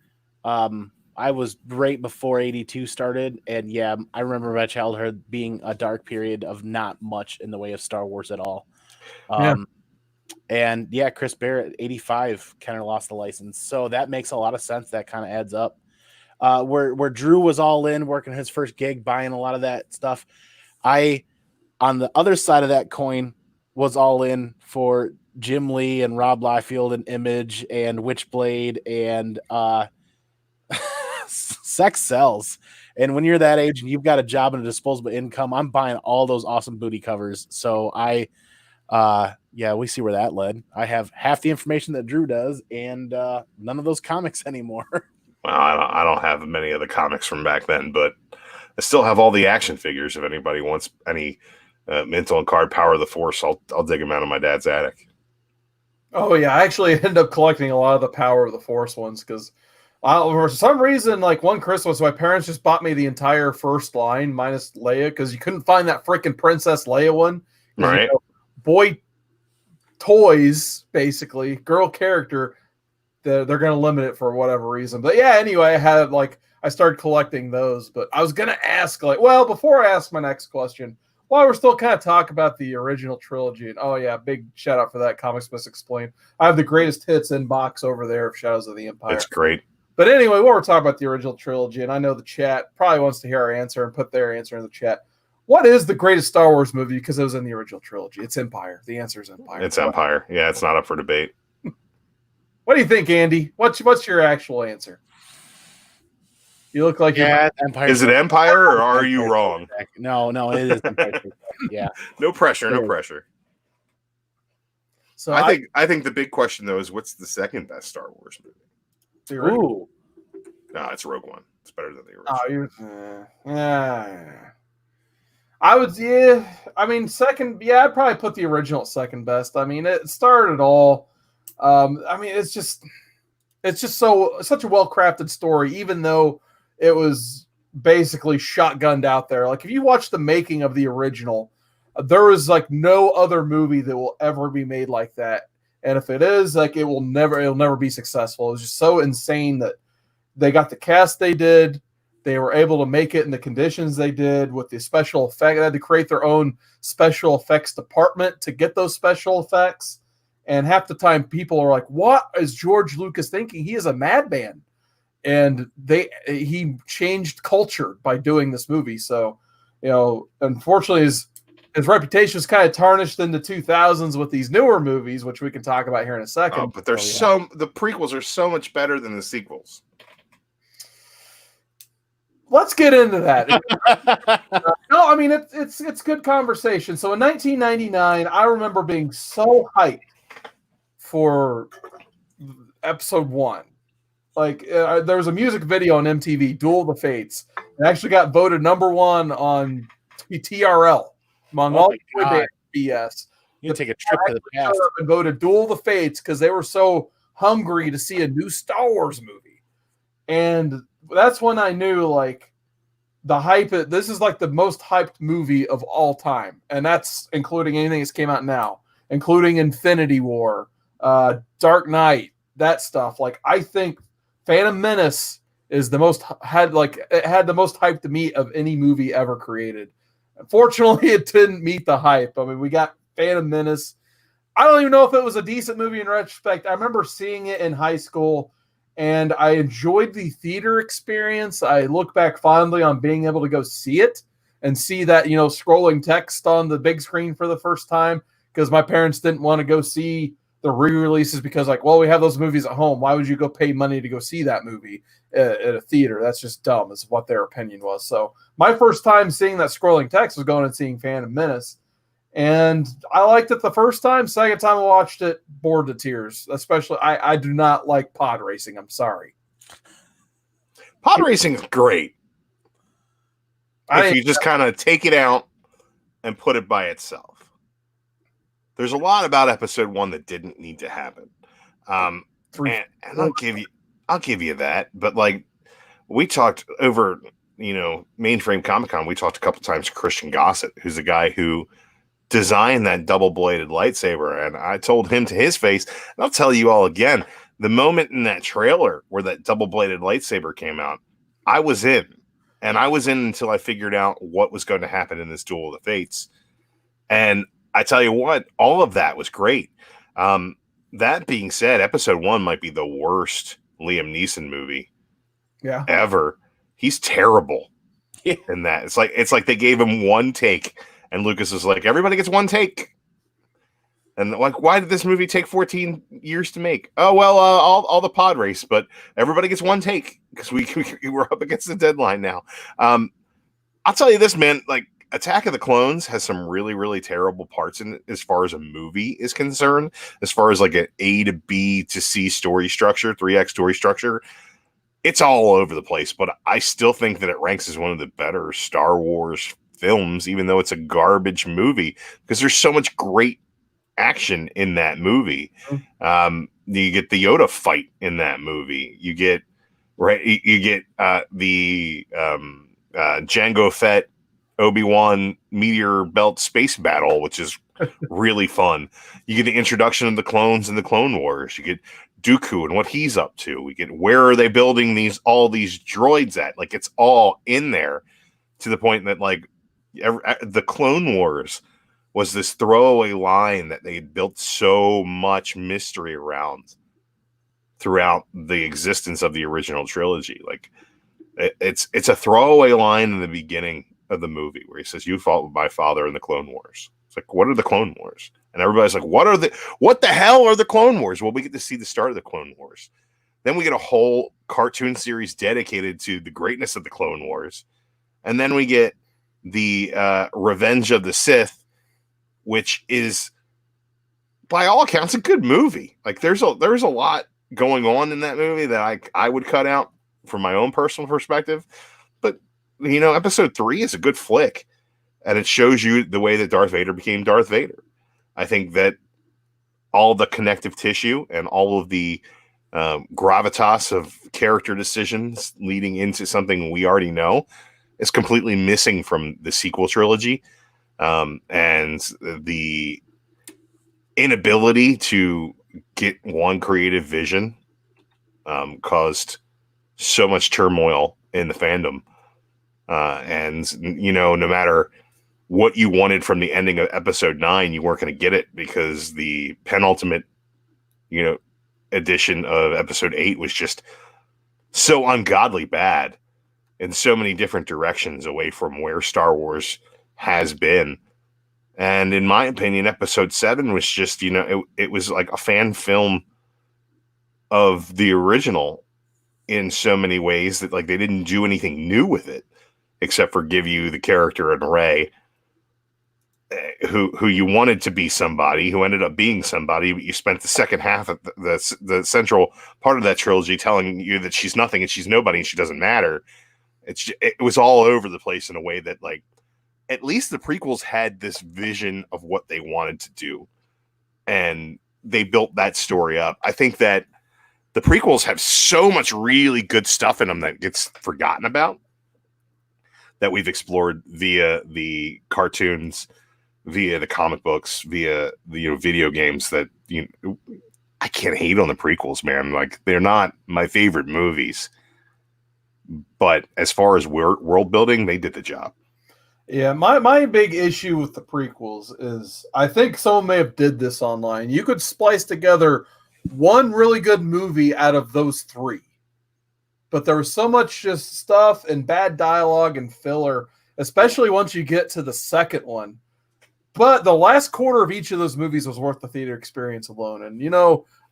I was right before 82 started, and yeah, I remember my childhood being a dark period of not much in the way of Star Wars at all. And yeah, Chris Barrett, 85, kind of lost the license. So that makes a lot of sense. That kind of adds up. Where Drew was all in, working his first gig, buying a lot of that stuff. I, on the other side of that coin, was all in for Jim Lee and Rob Liefeld and Image and Witchblade and sex sells. And when you're that age and you've got a job and a disposable income, I'm buying all those awesome booty covers. So we see where that led. I have half the information that Drew does and none of those comics anymore. Well, I don't have many of the comics from back then, but I still have all the action figures. If anybody wants any mental and card Power of the Force, I'll dig them out of my dad's attic. Oh yeah, I actually ended up collecting a lot of the Power of the Force ones because for some reason, like one Christmas, my parents just bought me the entire first line minus Leia because you couldn't find that freaking Princess Leia one. Right. Boy toys, basically, girl character, they're going to limit it for whatever reason. But yeah, anyway, I started collecting those. But I was going to ask, before I ask my next question, while we're still kind of talking about the original trilogy, and oh yeah, big shout out for that, Comics Must Explain. I have the greatest hits in box over there of Shadows of the Empire. It's great. But anyway, while we're talking about the original trilogy, and I know the chat probably wants to hear our answer and put their answer in the chat. What is the greatest Star Wars movie? Because it was in the original trilogy. It's Empire. The answer is Empire. It's Empire. Yeah, it's not up for debate. What do you think, Andy? What's your actual answer? You look like Empire. Is it Empire or are you wrong? No, it is Empire. Yeah. No pressure. So I think the big question though is what's the second best Star Wars movie? Ooh. No, it's Rogue One. It's better than the original. I would, second, I'd probably put the original second best. I mean, it started all. It's just such a well-crafted story, even though it was basically shotgunned out there. Like if you watch the making of the original, there is like no other movie that will ever be made like that. And if it is, like it'll never be successful. It was just so insane that they got the cast they did. they were able to make it in the conditions they did with the special effect. They had to create their own special effects department to get those special effects. And half the time people are like, what is George Lucas thinking? He is a madman. And he changed culture by doing this movie. So, unfortunately, his reputation is kind of tarnished in the 2000s with these newer movies, which we can talk about here in a second. Oh, but the prequels are so much better than the sequels. Let's get into that. No, I mean, it's good conversation. So in 1999, I remember being so hyped for episode 1. Like, there was a music video on MTV, Duel of the Fates. It actually got voted #1 on TRL among all the BS. You take a trip to the past. And voted Duel of the Fates because they were so hungry to see a new Star Wars movie. And that's when I knew, like, the hype. This is like the most hyped movie of all time. And that's including anything that's came out now, including Infinity War, Dark Knight, that stuff. Like, I think Phantom Menace is the most had the most hype to meet of any movie ever created. Unfortunately, it didn't meet the hype. I mean, we got Phantom Menace. I don't even know if it was a decent movie in retrospect. I remember seeing it in high school, and I enjoyed the theater experience. I look back fondly on being able to go see it and see that, scrolling text on the big screen for the first time, because my parents didn't want to go see the re-releases because, like, well, we have those movies at home. Why would you go pay money to go see that movie at a theater? That's just dumb, is what their opinion was. So my first time seeing that scrolling text was going and seeing Phantom Menace. And I liked it the first time. Second time I watched it, bored to tears. Especially, I do not like pod racing. I'm sorry. Pod racing is great. If you just kind of take it out and put it by itself. There's a lot about episode 1 that didn't need to happen. And I'll give you that. But, like, we talked over, Mainframe Comic-Con, we talked a couple times to Christian Gossett, who's the guy who designed that double-bladed lightsaber, and I told him to his face, and I'll tell you all again, the moment in that trailer where that double-bladed lightsaber came out, I was in, and I was in until I figured out what was going to happen in this Duel of the Fates, and I tell you what, all of that was great. That being said, episode 1 might be the worst Liam Neeson movie ever. He's terrible in that. It's like they gave him one take, and Lucas was like, everybody gets one take. And like, why did this movie take 14 years to make? Oh, well, all the pod race, but everybody gets one take because we're up against the deadline now. I'll tell you this, man, like, Attack of the Clones has some really, really terrible parts in it as far as a movie is concerned, as far as like an A to B to C story structure, 3X story structure. It's all over the place, but I still think that it ranks as one of the better Star Wars films, even though it's a garbage movie, because there's so much great action in that movie. You get the Yoda fight in that movie. You get the Jango Fett Obi-Wan meteor belt space battle, which is really fun. You get the introduction of the clones in the Clone Wars. You get Dooku and what he's up to. We get, where are they building all these droids at? Like, it's all in there, to the point that, like, the Clone Wars was this throwaway line that they had built so much mystery around throughout the existence of the original trilogy. Like, it's a throwaway line in the beginning of the movie where he says, "You fought with my father in the Clone Wars." It's like, what are the Clone Wars? And everybody's like, what the hell are the Clone Wars? Well, we get to see the start of the Clone Wars. Then we get a whole cartoon series dedicated to the greatness of the Clone Wars. And then we get the Revenge of the Sith, which is, by all accounts, a good movie. Like, there's a lot going on in that movie that I would cut out from my own personal perspective. But, episode 3 is a good flick. And it shows you the way that Darth Vader became Darth Vader. I think that all the connective tissue and all of the gravitas of character decisions leading into something we already know is completely missing from the sequel trilogy. And the inability to get one creative vision caused so much turmoil in the fandom. And no matter what you wanted from the ending of episode 9, you weren't going to get it because the penultimate, edition of episode 8 was just so ungodly bad in so many different directions away from where Star Wars has been. And in my opinion, episode 7 was just, it was like a fan film of the original in so many ways that like they didn't do anything new with it except for give you the character in Rey, who you wanted to be somebody, who ended up being somebody, but you spent the second half of the central part of that trilogy telling you that she's nothing and she's nobody and she doesn't matter. It was all over the place in a way that, like, at least the prequels had this vision of what they wanted to do, and they built that story up. I think that the prequels have so much really good stuff in them that gets forgotten about, that we've explored via the cartoons, via the comic books, via the video games, that I can't hate on the prequels, man. Like, they're not my favorite movies, but as far as world building, they did the job. Yeah, my big issue with the prequels is I think someone may have did this online. You could splice together one really good movie out of those 3. But there was so much just stuff and bad dialogue and filler, especially once you get to the second one. But the last quarter of each of those movies was worth the theater experience alone. And,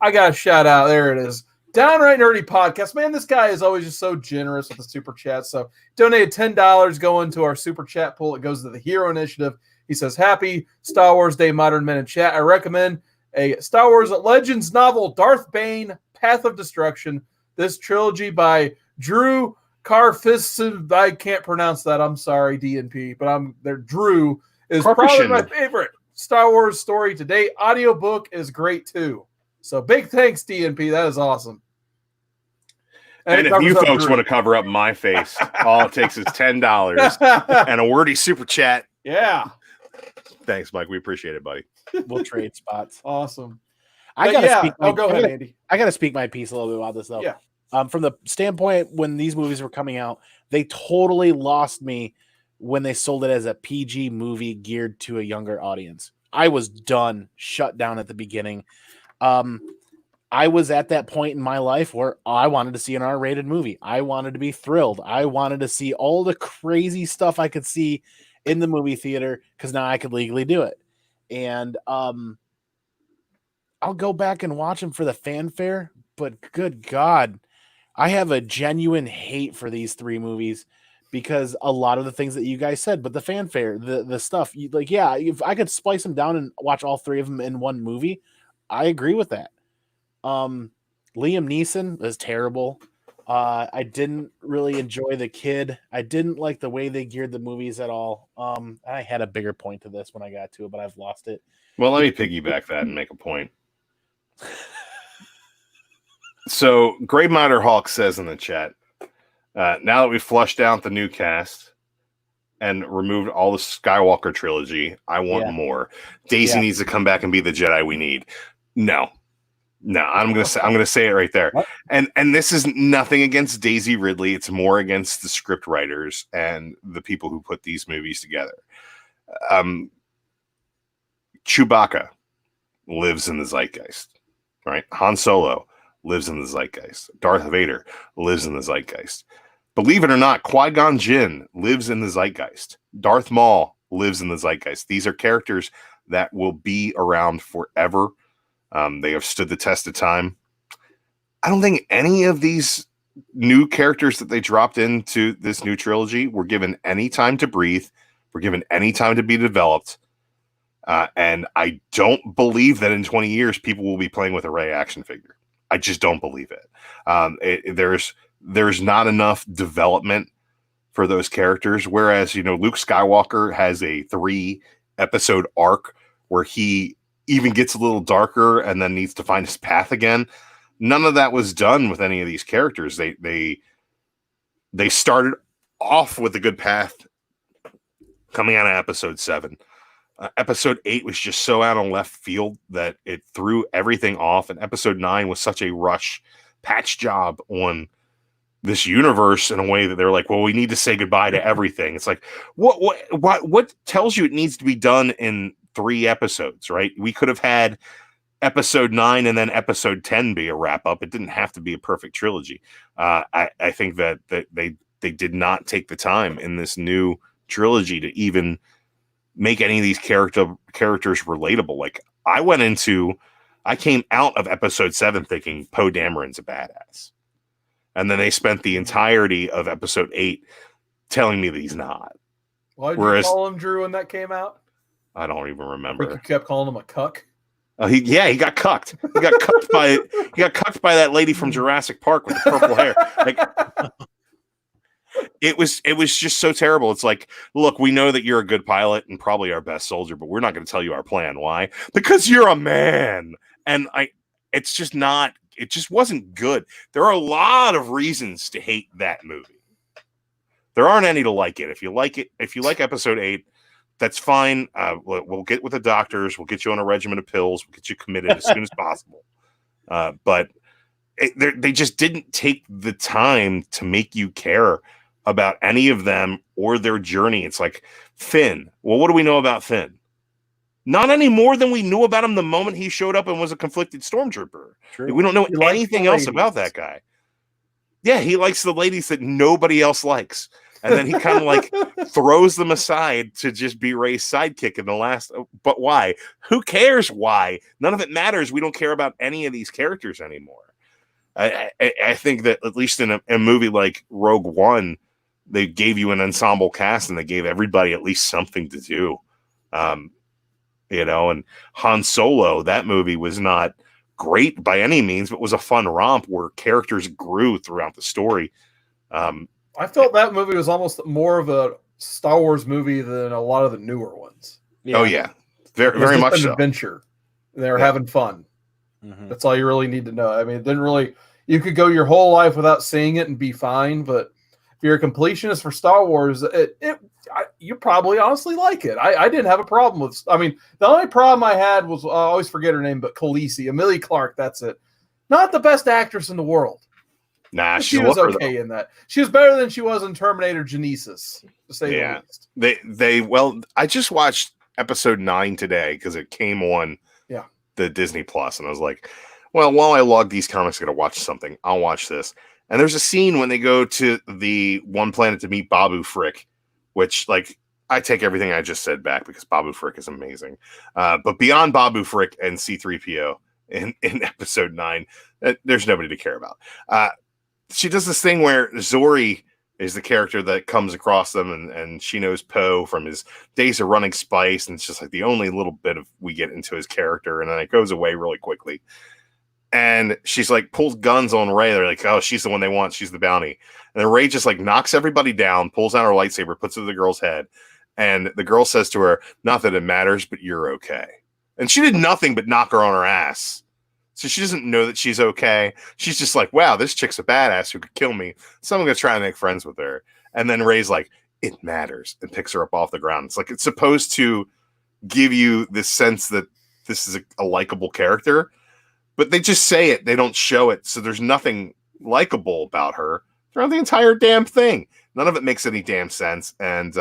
I got to shout out, there it is, Downright Nerdy Podcast. Man, this guy is always just so generous with the super chat. So donated $10 going to our super chat pool. It goes to the Hero Initiative. He says, happy Star Wars Day, Modern Men in Chat. I recommend a Star Wars Legends novel, Darth Bane, Path of Destruction. This trilogy by Drew Carfis. I can't pronounce that. I'm sorry, DNP. But Drew is probably my favorite Star Wars story to date. Audiobook is great too. So big thanks, DNP. That is awesome. And if you folks want to cover up my face, all it takes is $10 and a wordy super chat. Yeah. Thanks, Mike. We appreciate it, buddy. We'll trade spots. Awesome. I gotta speak. Go ahead, Andy. I gotta speak my piece a little bit about this, though. Yeah. From the standpoint when these movies were coming out, they totally lost me when they sold it as a PG movie geared to a younger audience. I was done, shut down at the beginning. I was at that point in my life where I wanted to see an R-rated movie. I wanted to be thrilled. I wanted to see all the crazy stuff I could see in the movie theater because now I could legally do it. And I'll go back and watch them for the fanfare, but good God, I have a genuine hate for these 3 movies because a lot of the things that you guys said, but the fanfare, the stuff, if I could splice them down and watch all 3 of them in one movie, I agree with that. Liam Neeson is terrible. I didn't really enjoy the kid. I didn't like the way they geared the movies at all. I had a bigger point to this when I got to it, but I've lost it. Well, let me piggyback that and make a point. So, Grey Matter Hawk says in the chat, now that we've flushed out the new cast and removed all the Skywalker trilogy, I want more. Daisy needs to come back and be the Jedi we need. No, I'm gonna say it right there. What? And this is nothing against Daisy Ridley. It's more against the script writers and the people who put these movies together. Chewbacca lives in the zeitgeist, right? Han Solo lives in the zeitgeist. Darth Vader lives in the zeitgeist. Believe it or not, Qui-Gon Jinn lives in the zeitgeist. Darth Maul lives in the zeitgeist. These are characters that will be around forever. They have stood the test of time. I don't think any of these new characters that they dropped into this new trilogy were given any time to breathe, were given any time to be developed. And I don't believe that in 20 years, people will be playing with a Rey action figure. I just don't believe it. There's not enough development for those characters. Whereas, Luke Skywalker has a 3-episode arc where he even gets a little darker and then needs to find his path again. None of that was done with any of these characters. They started off with a good path coming out of episode 7. Episode 8 was just so out on left field that it threw everything off. And episode 9 was such a rush patch job on this universe in a way that they're like, well, we need to say goodbye to everything. It's like, what tells you it needs to be done in 3 episodes, right? We could have had episode 9 and then episode 10 be a wrap up. It didn't have to be a perfect trilogy. I think that they did not take the time in this new trilogy to even make any of these characters relatable. Like I came out of episode 7 thinking Poe Dameron's a badass. And then they spent the entirety of episode 8 telling me that he's not. Why did you call him Drew when that came out? I don't even remember. You kept calling him a cuck. He got cucked. He got cucked by that lady from Jurassic Park with the purple hair. Like, it was just so terrible. It's like, look, we know that you're a good pilot and probably our best soldier, but we're not going to tell you our plan. Why? Because you're a man. And it just wasn't good. There are a lot of reasons to hate that movie. There aren't any to like it. If you like episode 8, that's fine. We'll get with the doctors. We'll get you on a regimen of pills. We'll get you committed as soon as possible. But they just didn't take the time to make you care about any of them or their journey. It's like Finn. Well, what do we know about Finn? Not any more than we knew about him the moment he showed up and was a conflicted stormtrooper. True. We don't know anything else about that guy. Yeah, he likes the ladies that nobody else likes. And then he kind of like throws them aside to just be Rey's sidekick in the last. But why? Who cares why? None of it matters. We don't care about any of these characters anymore. I think that at least in a movie like Rogue One, they gave you an ensemble cast and they gave everybody at least something to do. And Han Solo, that movie was not great by any means, but was a fun romp where characters grew throughout the story. I felt that movie was almost more of a Star Wars movie than a lot of the newer ones. Yeah. Oh yeah, very much an so. Adventure. They were having fun. Mm-hmm. That's all you really need to know. I mean, it didn't really. You could go your whole life without seeing it and be fine, but if you're a completionist for Star Wars, you probably honestly like it. I didn't have a problem with. I mean, the only problem I had was I always forget her name, but Khaleesi, Emilia Clarke. That's it. Not the best actress in the world. Nah, she was okay in that. She was better than she was in Terminator Genesis, to say the least. I just watched episode 9 today because it came on the Disney Plus, and I was like, well, while I log these comics, I'm going to watch something. I'll watch this. And there's a scene when they go to the one planet to meet Babu Frick, which, like, I take everything I just said back because Babu Frick is amazing. But beyond Babu Frick and C-3PO in episode 9, there's nobody to care about. She does this thing where Zori is the character that comes across them, and she knows Poe from his days of running Spice, and it's just like the only little bit of we get into his character, and then it goes away really quickly. And she's like pulls guns on Rey. They're like, oh, she's the one they want. She's the bounty. And then Rey just like knocks everybody down, pulls out her lightsaber, puts it to the girl's head, and the girl says to her, "Not that it matters, but you're okay." And she did nothing but knock her on her ass. So she doesn't know that she's okay. She's just like, wow, this chick's a badass who could kill me. So I'm going to try and make friends with her. And then Rey's like, it matters, and picks her up off the ground. It's like it's supposed to give you this sense that this is a likable character, but they just say it. They don't show it. So there's nothing likable about her throughout the entire damn thing. None of it makes any damn sense. And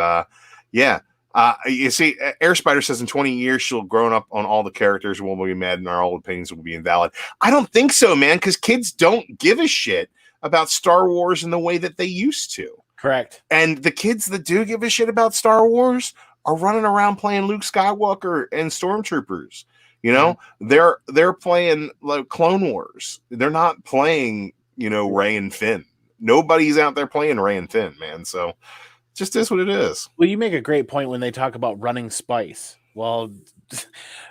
you see, Air Spider says in 20 years she'll grown up on all the characters and will be mad and our all opinions will be invalid. I don't think so, man, because kids don't give a shit about Star Wars in the way that they used to. Correct. And the kids that do give a shit about Star Wars are running around playing Luke Skywalker and Stormtroopers. You know, they're playing like Clone Wars. They're not playing, Rey and Finn. Nobody's out there playing Rey and Finn, man. So just is what it is. Well, you make a great point when they talk about running Spice. Well,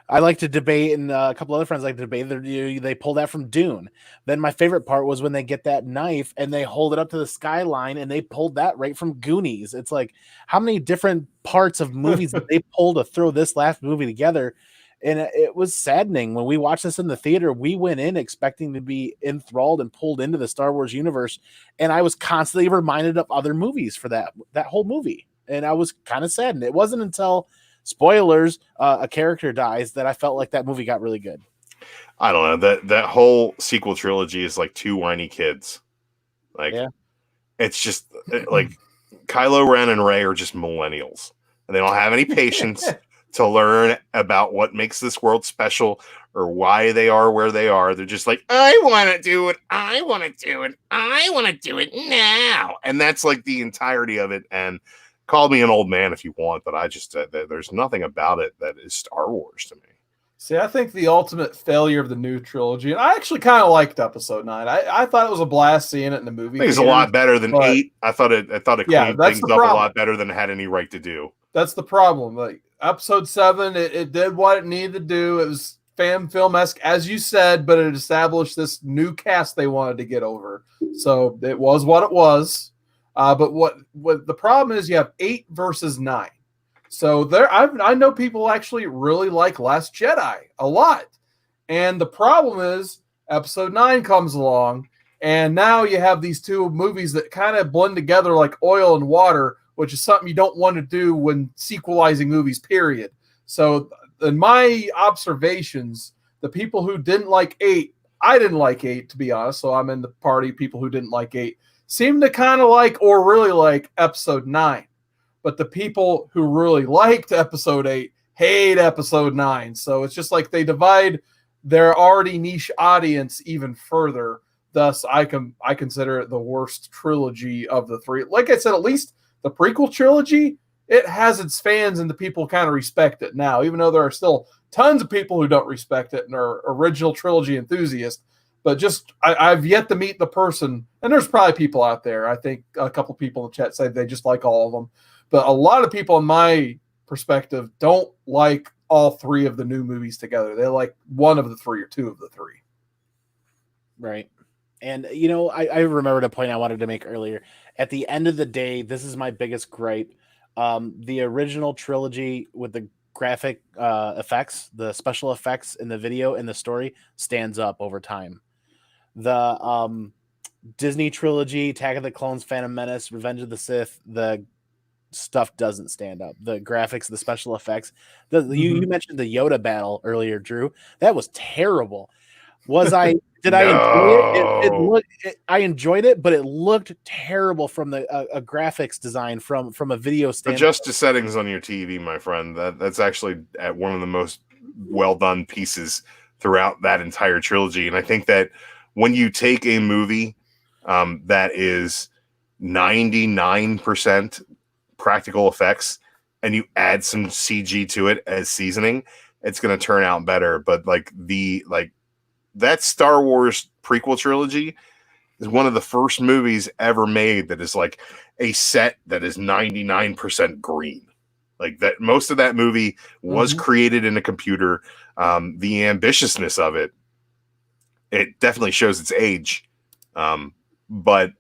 I like to debate, and a couple other friends like to debate. They pull that from Dune. Then my favorite part was when they get that knife and they hold it up to the skyline, and they pulled that right from Goonies. It's like, how many different parts of movies did they pull to throw this last movie together? And it was saddening. When we watched this in the theater, we went in expecting to be enthralled and pulled into the Star Wars universe. And I was constantly reminded of other movies for that whole movie. And I was kind of saddened. It wasn't until, spoilers, a character dies that I felt like that movie got really good. I don't know. That whole sequel trilogy is like two whiny kids. Like, It's just like Kylo Ren and Rey are just millennials, and they don't have any patience to learn about what makes this world special or why they are where they are. They're just like, I want to do it. I want to do it. I want to do it now. And that's like the entirety of it. And call me an old man if you want, but I just, there's nothing about it that is Star Wars to me. See, I think the ultimate failure of the new trilogy, and I actually kind of liked Episode 9. I thought it was a blast seeing it in the movie. I think it's a lot better than 8. I thought it cleaned things up a lot better than it had any right to do. That's the problem. Like Episode 7, it did what it needed to do. It was fan film-esque, as you said, but it established this new cast they wanted to get over. So it was what it was. But what the problem is, you have 8 versus 9. So I know people actually really like Last Jedi a lot. And the problem is Episode 9 comes along, and now you have these two movies that kind of blend together like oil and water, which is something you don't want to do when sequelizing movies, period. So in my observations, the people who didn't like 8, I didn't like 8, to be honest, so I'm in the party of people who didn't like 8, seem to kind of like or really like Episode 9. But the people who really liked Episode 8 hate Episode 9. So it's just like they divide their already niche audience even further. Thus, I consider it the worst trilogy of the 3. Like I said, at least the prequel trilogy, it has its fans and the people kind of respect it now, even though there are still tons of people who don't respect it and are original trilogy enthusiasts. But just I've yet to meet the person, and there's probably people out there. I think a couple people in the chat say they just like all of them. But a lot of people, in my perspective, don't like all 3 of the new movies together. They like one of the 3 or 2 of the 3. Right. And, I remembered a point I wanted to make earlier. At the end of the day, this is my biggest gripe. The original trilogy with the graphic effects, the special effects in the video and the story stands up over time. The Disney trilogy, Attack of the Clones, Phantom Menace, Revenge of the Sith, the stuff doesn't stand up. The graphics, the special effects. You mentioned the Yoda battle earlier, Drew. That was terrible. I enjoy it? I enjoyed it, but it looked terrible from a graphics design from a video standpoint. Adjust the settings on your TV, my friend. That's actually at one of the most well done pieces throughout that entire trilogy. And I think that when you take a movie that is 99% practical effects and you add some CG to it as seasoning, it's going to turn out better. But that Star Wars prequel trilogy is one of the first movies ever made that is like a set that is 99% green. Like that, most of that movie was created in a computer. The ambitiousness of it definitely shows its age. But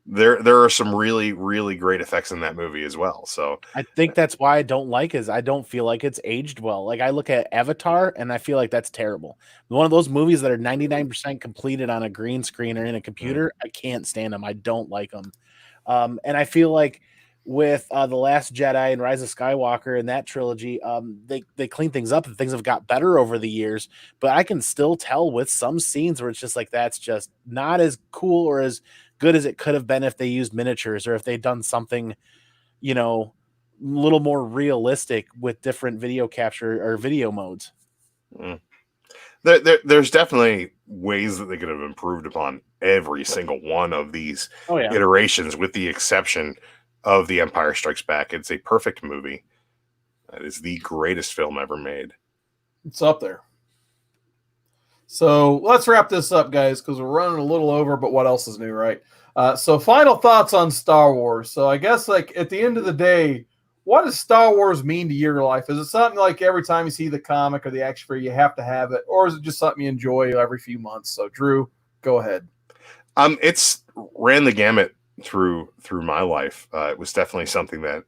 there are some really, really great effects in that movie as well. So I think that's why I don't like it. I don't feel like it's aged well. Like I look at Avatar and I feel like that's terrible. One of those movies that are 99% completed on a green screen or in a computer, I can't stand them. I don't like them. And I feel like with The Last Jedi and Rise of Skywalker and that trilogy, they clean things up and things have got better over the years. But I can still tell with some scenes where it's just like that's just not as cool or as good as it could have been if they used miniatures or if they'd done something, a little more realistic with different video capture or video modes. There's definitely ways that they could have improved upon every single one of these iterations, with the exception of The Empire Strikes Back. It's a perfect movie. That is the greatest film ever made. It's up there. So let's wrap this up, guys, because we're running a little over, but what else is new, right? So final thoughts on Star Wars. So I guess at the end of the day, what does Star Wars mean to your life? Is it something like every time you see the comic or the action figure, you have to have it? Or is it just something you enjoy every few months? So Drew, go ahead. It's ran the gamut through my life. It was definitely something that,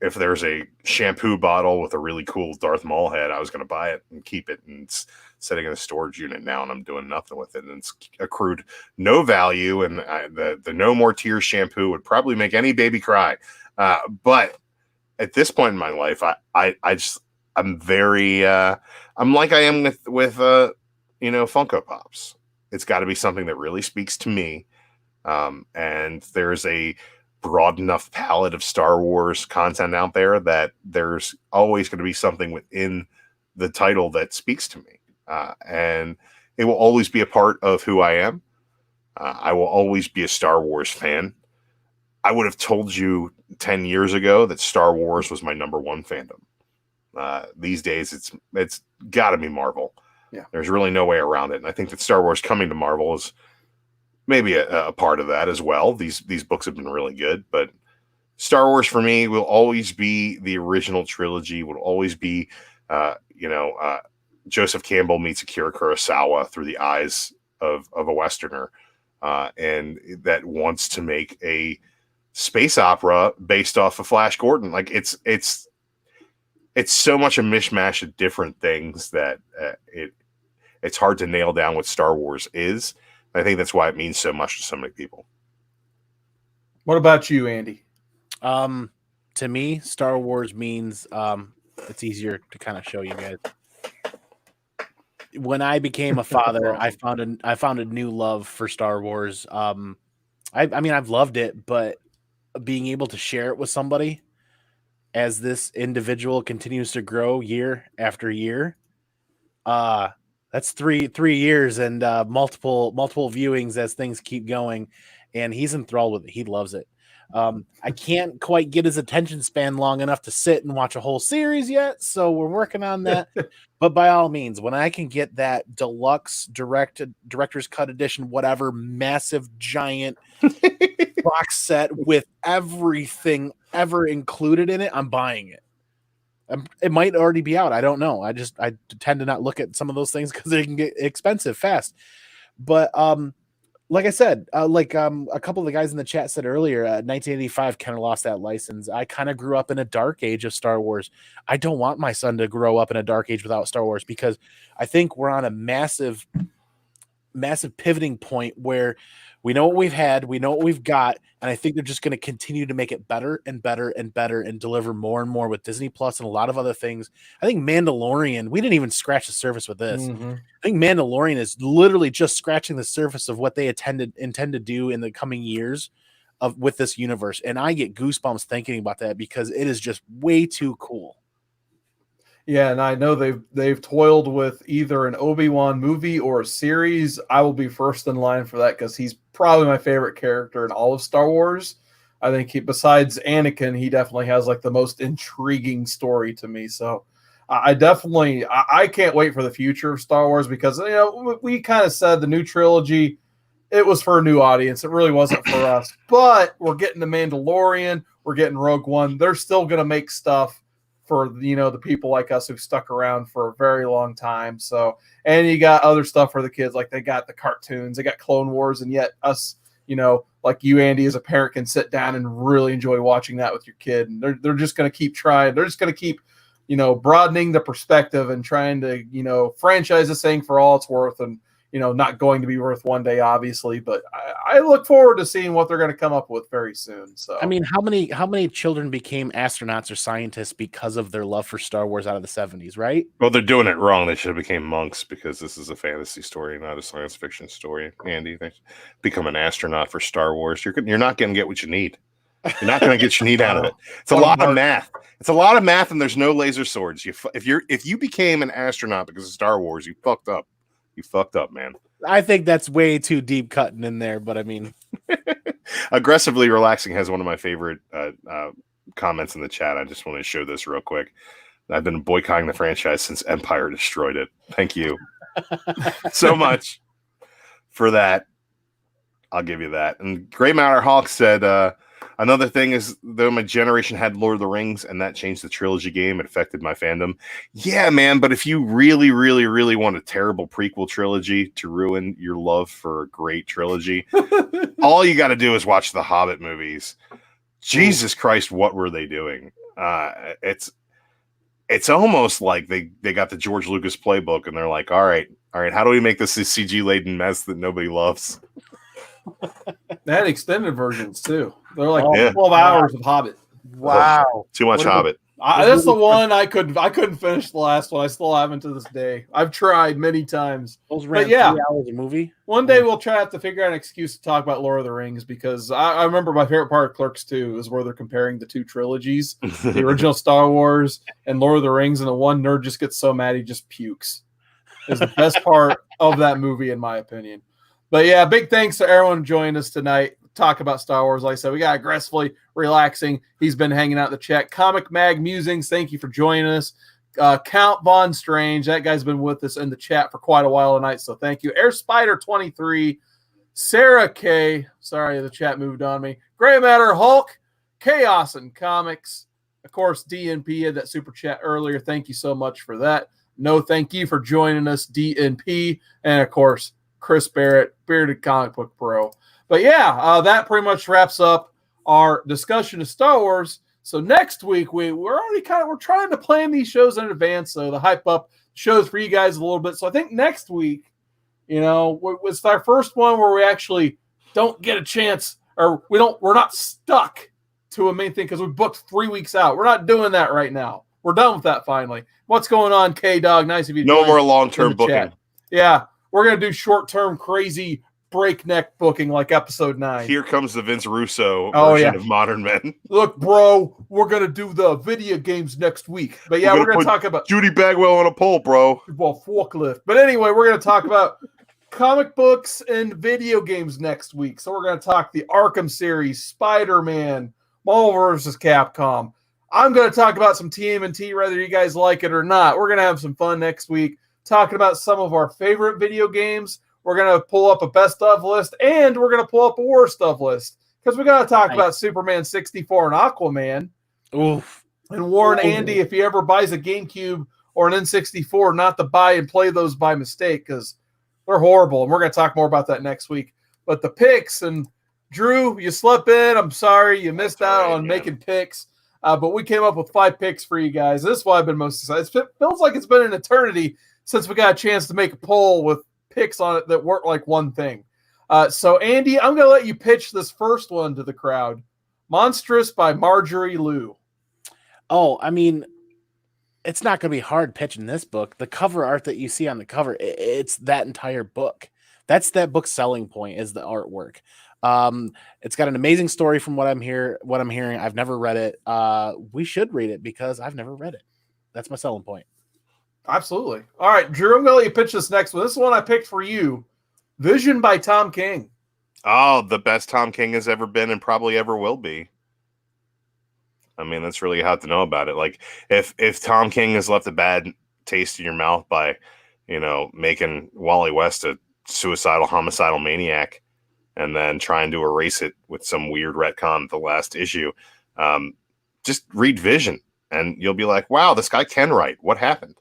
if there's a shampoo bottle with a really cool Darth Maul head, I was going to buy it and keep it. And it's sitting in a storage unit now, and I'm doing nothing with it. And it's accrued no value. And the No More Tears shampoo would probably make any baby cry. But at this point in my life, I'm very, I'm like I am with Funko Pops. It's got to be something that really speaks to me. And there's a broad enough palette of Star Wars content out there that there's always going to be something within the title that speaks to me. And it will always be a part of who I am. I will always be a Star Wars fan. I would have told you 10 years ago that Star Wars was my number one fandom. These days, it's got to be Marvel. Yeah. There's really no way around it. And I think that Star Wars coming to Marvel is maybe a part of that as well. These books have been really good, but Star Wars for me will always be the original trilogy, will always be, Joseph Campbell meets Akira Kurosawa through the eyes of a Westerner, and that wants to make a space opera based off of Flash Gordon. Like it's so much a mishmash of different things that it's hard to nail down what Star Wars is. I think that's why it means so much to so many people. What about you, Andy? To me, Star Wars means it's easier to kind of show you guys. When I became a father, I found a new love for Star Wars. I mean, I've loved it, but being able to share it with somebody as this individual continues to grow year after year, that's three years and multiple viewings as things keep going, and he's enthralled with it. He loves it. I can't quite get his attention span long enough to sit and watch a whole series yet, so we're working on that. But by all means, when I can get that deluxe director's cut edition, whatever, massive giant box set with everything ever included in it, I'm buying it. It might already be out. I don't know. I tend to not look at some of those things because they can get expensive fast. But like I said, a couple of the guys in the chat said earlier, 1985 kind of lost that license. I kind of grew up in a dark age of Star Wars. I don't want my son to grow up in a dark age without Star Wars, because I think we're on a massive pivoting point where we know what we've had, we know what we've got, and I think they're just going to continue to make it better and better and better and deliver more and more with Disney Plus and a lot of other things. I think Mandalorian, we didn't even scratch the surface with this. Mm-hmm. I think Mandalorian is literally just scratching the surface of what they intend to do in the coming years with this universe. And I get goosebumps thinking about that because it is just way too cool. Yeah, and I know they've toiled with either an Obi-Wan movie or a series. I will be first in line for that because he's probably my favorite character in all of Star Wars. I think besides Anakin, he definitely has like the most intriguing story to me. So I can't wait for the future of Star Wars, because we kind of said the new trilogy, it was for a new audience. It really wasn't for us. But we're getting the Mandalorian, we're getting Rogue One. They're still going to make stuff for the people like us who've stuck around for a very long time. So, and you got other stuff for the kids, like they got the cartoons, they got Clone Wars, and yet us, like you, Andy, as a parent, can sit down and really enjoy watching that with your kid. And they're just going to keep trying. They're just going to keep, broadening the perspective and trying to, franchise this thing for all it's worth, and not going to be worth one day, obviously, but I look forward to seeing what they're going to come up with very soon. So, I mean, how many children became astronauts or scientists because of their love for Star Wars out of the 70s, right? Well, they're doing it wrong. They should have became monks, because this is a fantasy story, not a science fiction story. Andy, they become an astronaut for Star Wars. You're not going to get what you need. You're not going to get what you need out of it. It's a lot of math. It's a lot of math, and there's no laser swords. If you became an astronaut because of Star Wars, you fucked up. You fucked up, man. I think that's way too deep cutting in there, but I mean, Aggressively Relaxing has one of my favorite comments in the chat. I just want to show this real quick. I've been boycotting the franchise since Empire destroyed it. Thank you so much for that. I'll give you that. And Grey Matter Hawk said, another thing is, though my generation had Lord of the Rings and that changed the trilogy game, it affected my fandom. Yeah, man, but if you really, really, really want a terrible prequel trilogy to ruin your love for a great trilogy, all you got to do is watch the Hobbit movies. Jesus Christ, what were they doing? It's almost like they got the George Lucas playbook and they're like, all right, how do we make this CG-laden mess that nobody loves? They had extended versions too. They're like 12 hours of Hobbit. Wow. Too much Hobbit. That's the one I couldn't finish the last one. I still haven't to this day. I've tried many times. Those ran 3 hours a movie. One day we'll try to figure out an excuse to talk about Lord of the Rings, because I remember my favorite part of Clerks 2 is where they're comparing the two trilogies, the original Star Wars and Lord of the Rings, and the one nerd just gets so mad he just pukes. Is the best part of that movie, in my opinion. But yeah, big thanks to everyone joining us tonight. Talk about Star Wars. Like I said, we got Aggressively Relaxing. He's been hanging out in the chat. Comic Mag Musings, thank you for joining us. Count Von Strange, that guy's been with us in the chat for quite a while tonight, so thank you. Air Spider 23, Sarah K. Sorry, the chat moved on me. Gray Matter Hulk, Chaos and Comics. Of course, DNP had that super chat earlier. Thank you so much for that. No, thank you for joining us, DNP, and of course, Chris Barrett, Bearded Comic Book Pro. But yeah, that pretty much wraps up our discussion of Star Wars. So next week we're trying to plan these shows in advance, so to hype up shows for you guys a little bit. So I think next week, it's our first one where we actually don't get a chance, or we're not stuck to a main thing because we booked 3 weeks out. We're not doing that right now. We're done with that finally. What's going on, K-Dog? Nice of you. No more long-term booking. Chat. Yeah, we're gonna do short-term crazy breakneck booking like episode 9. Here comes the Vince Russo version of Modern Men. Look, bro, we're gonna do the video games next week. But yeah, we're gonna talk about Judy Bagwell on a pole, bro. Well, forklift. But anyway, we're gonna talk about comic books and video games next week. So we're gonna talk the Arkham series, Spider-Man, Marvel vs. Capcom. I'm gonna talk about some TMNT, whether you guys like it or not. We're gonna have some fun next week talking about some of our favorite video games. We're going to pull up a best of list, and we're going to pull up a worst of list, because we got to talk about Superman 64 and Aquaman. Oof. And warn Andy, if he ever buys a GameCube or an N64, not to buy and play those by mistake, because they're horrible. And we're going to talk more about that next week. But the picks, and Drew, you slept in. I'm sorry. You missed out on making picks. But we came up with 5 picks for you guys. This is why I've been most excited. It feels like it's been an eternity since we got a chance to make a poll with picks on it that weren't like one thing. So Andy, I'm going to let you pitch this first one to the crowd. Monstrous by Marjorie Liu. Oh, I mean, it's not going to be hard pitching this book. The cover art that you see on the cover, it's that entire book. That's that book's selling point, is the artwork. It's got an amazing story from what I'm hearing. I've never read it. We should read it because I've never read it. That's my selling point. Absolutely. All right, Drew, I'm going to let you pitch this next one. This is one I picked for you. Vision by Tom King. Oh, the best Tom King has ever been and probably ever will be. I mean, that's really hard to know about it. Like, if Tom King has left a bad taste in your mouth by, making Wally West a suicidal, homicidal maniac and then trying to erase it with some weird retcon at the last issue, just read Vision and you'll be like, wow, this guy can write. What happened?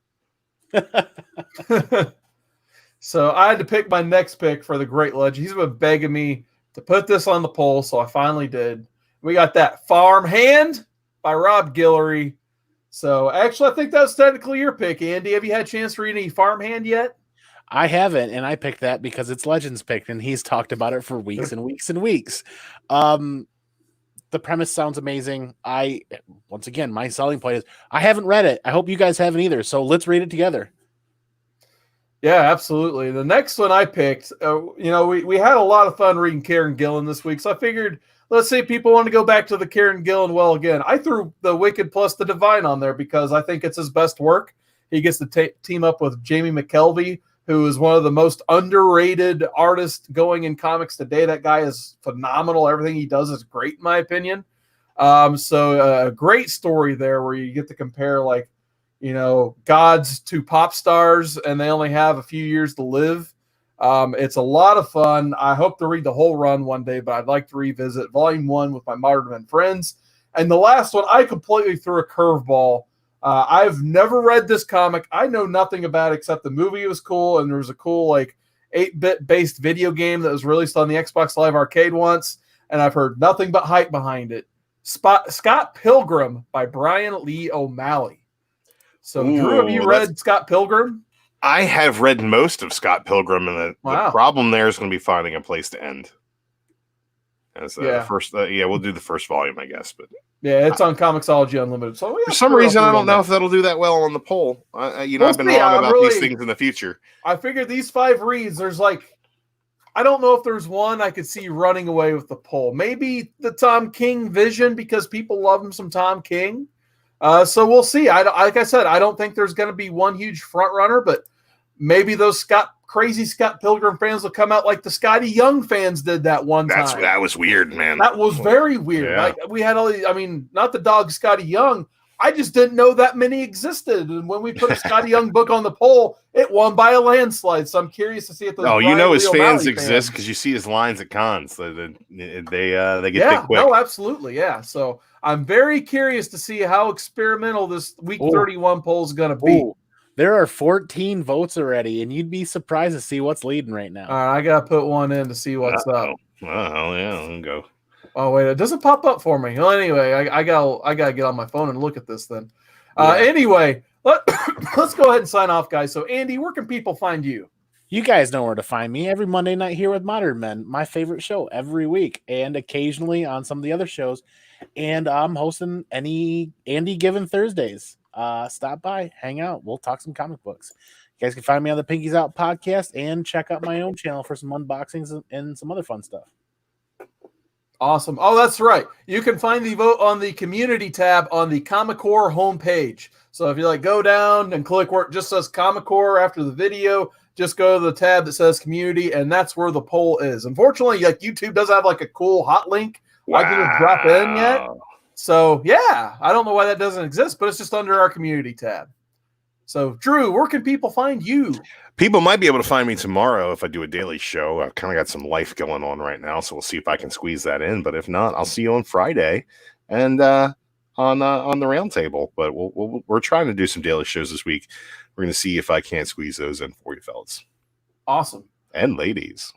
So I had to pick my next pick for the Great Legend. He's been begging me to put this on the poll, so I finally did. We got that Farmhand by Rob Guillory. So actually, I think that was technically your pick, Andy. Have you had a chance to read any Farmhand yet? I haven't, and I picked that because it's Legends picked, and he's talked about it for weeks and weeks and weeks. The premise sounds amazing. Once again, my selling point is I haven't read it. I hope you guys haven't either. So let's read it together. Yeah, absolutely. The next one I picked, we had a lot of fun reading Kieran Gillen this week. So I figured, let's say people want to go back to the Kieran Gillen well again. I threw the Wicked plus the Divine on there because I think it's his best work. He gets to team up with Jamie McKelvey, who is one of the most underrated artists going in comics today. That guy is phenomenal. Everything he does is great, in my opinion. So a great story there where you get to compare, gods to pop stars, and they only have a few years to live. It's a lot of fun. I hope to read the whole run one day, but I'd like to revisit Volume 1 with my Modern Men friends. And the last one, I completely threw a curveball. I've never read this comic. I know nothing about it except the movie was cool, and there was a cool 8-bit based video game that was released on the Xbox Live Arcade once, and I've heard nothing but hype behind it. Scott Pilgrim by Brian Lee O'Malley. So, Drew, have you read Scott Pilgrim? I have read most of Scott Pilgrim, and the problem there is going to be finding a place to end. As the first, we'll do the first volume, I guess. But Yeah, it's on Comixology Unlimited. So for some reason, I don't know if that'll do that well on the poll. I've been wrong about these things in the future. I figured these 5 reads, there's I don't know if there's one I could see running away with the poll. Maybe the Tom King Vision, because people love him some Tom King. So we'll see. Like I said, I don't think there's going to be one huge front runner, but maybe those crazy Scott Pilgrim fans will come out like the Scotty Young fans did that one time. That was weird, man. That was very weird. Yeah. Like we had all these, not the dog Scotty Young. I just didn't know that many existed. And when we put a Scotty Young book on the poll, it won by a landslide. So I'm curious to see if those his fans exist because you see his lines at cons. They get picked quick. No, absolutely. Yeah. So I'm very curious to see how experimental this week 31 poll is going to be. Ooh. There are 14 votes already, and you'd be surprised to see what's leading right now. All right, I got to put one in to see what's up. Oh, yeah, I'll go. Oh, wait, it doesn't pop up for me. Well, anyway, I got to get on my phone and look at this then. Anyway, let's go ahead and sign off, guys. So, Andy, where can people find you? You guys know where to find me every Monday night here with Modern Men, my favorite show every week, and occasionally on some of the other shows. And I'm hosting any Andy Given Thursdays. Stop by, hang out. We'll talk some comic books. You guys can find me on the Pinkies Out podcast and check out my own channel for some unboxings and some other fun stuff. Awesome. Oh, that's right. You can find the vote on the community tab on the Comic-Core homepage. So if you go down and click where it just says Comic-Core after the video, just go to the tab that says community, and that's where the poll is. Unfortunately, YouTube does have a cool hot link. Wow. I didn't drop in yet. So, yeah, I don't know why that doesn't exist, but it's just under our community tab. So, Drew, where can people find you? People might be able to find me tomorrow if I do a daily show. I've kind of got some life going on right now, so we'll see if I can squeeze that in. But if not, I'll see you on Friday and on the round table. But we're trying to do some daily shows this week. We're going to see if I can't squeeze those in for you fellas. Awesome. And ladies.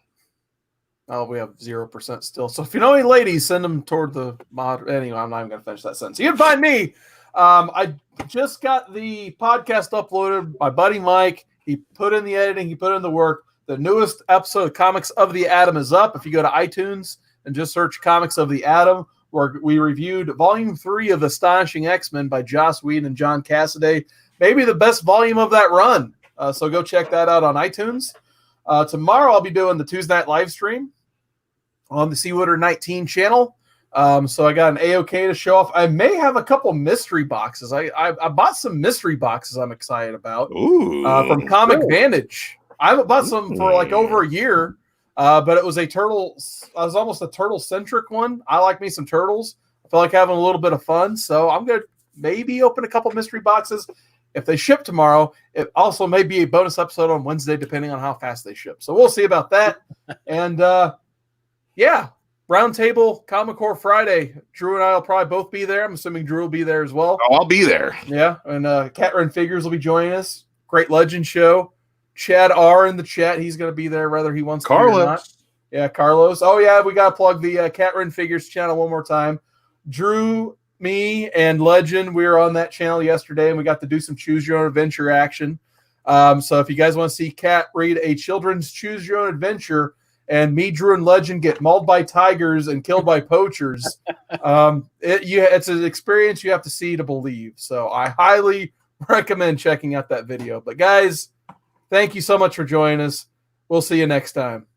Oh, we have 0% still. So if you know any ladies, send them toward the mod. Anyway, I'm not even going to finish that sentence. You can find me. I just got the podcast uploaded. My buddy Mike, he put in the editing. He put in the work. The newest episode of Comics of the Atom is up. If you go to iTunes and just search Comics of the Atom, where we reviewed Volume 3 of Astonishing X-Men by Joss Whedon and John Cassaday. Maybe the best volume of that run. So go check that out on iTunes. Tomorrow I'll be doing the Tuesday night live stream on the Seawater 19 channel. So I got an A-OK to show off. I may have a couple mystery boxes. I bought some mystery boxes I'm excited about. Ooh. From Comic Vantage. I haven't bought some for over a year, but it was almost a turtle-centric one. I like me some turtles. I feel like having a little bit of fun, so I'm going to maybe open a couple mystery boxes. If they ship tomorrow, it also may be a bonus episode on Wednesday, depending on how fast they ship. So we'll see about that. And, yeah, Roundtable Comic-Core Friday. Drew and I will probably both be there. I'm assuming Drew will be there as well. Oh, I'll be there. Yeah, and Cat Run Figures will be joining us. Great Legend show. Chad R in the chat. He's going to be there whether he wants to or not. Yeah, Carlos. Oh, yeah, we got to plug the Cat Run Figures channel one more time. Drew, me, and Legend, we were on that channel yesterday, and we got to do some Choose Your Own Adventure action. So if you guys want to see Cat read a children's Choose Your Own Adventure, and me, Drew, and Legend get mauled by tigers and killed by poachers, it's an experience you have to see to believe. So I highly recommend checking out that video. But guys, thank you so much for joining us. We'll see you next time.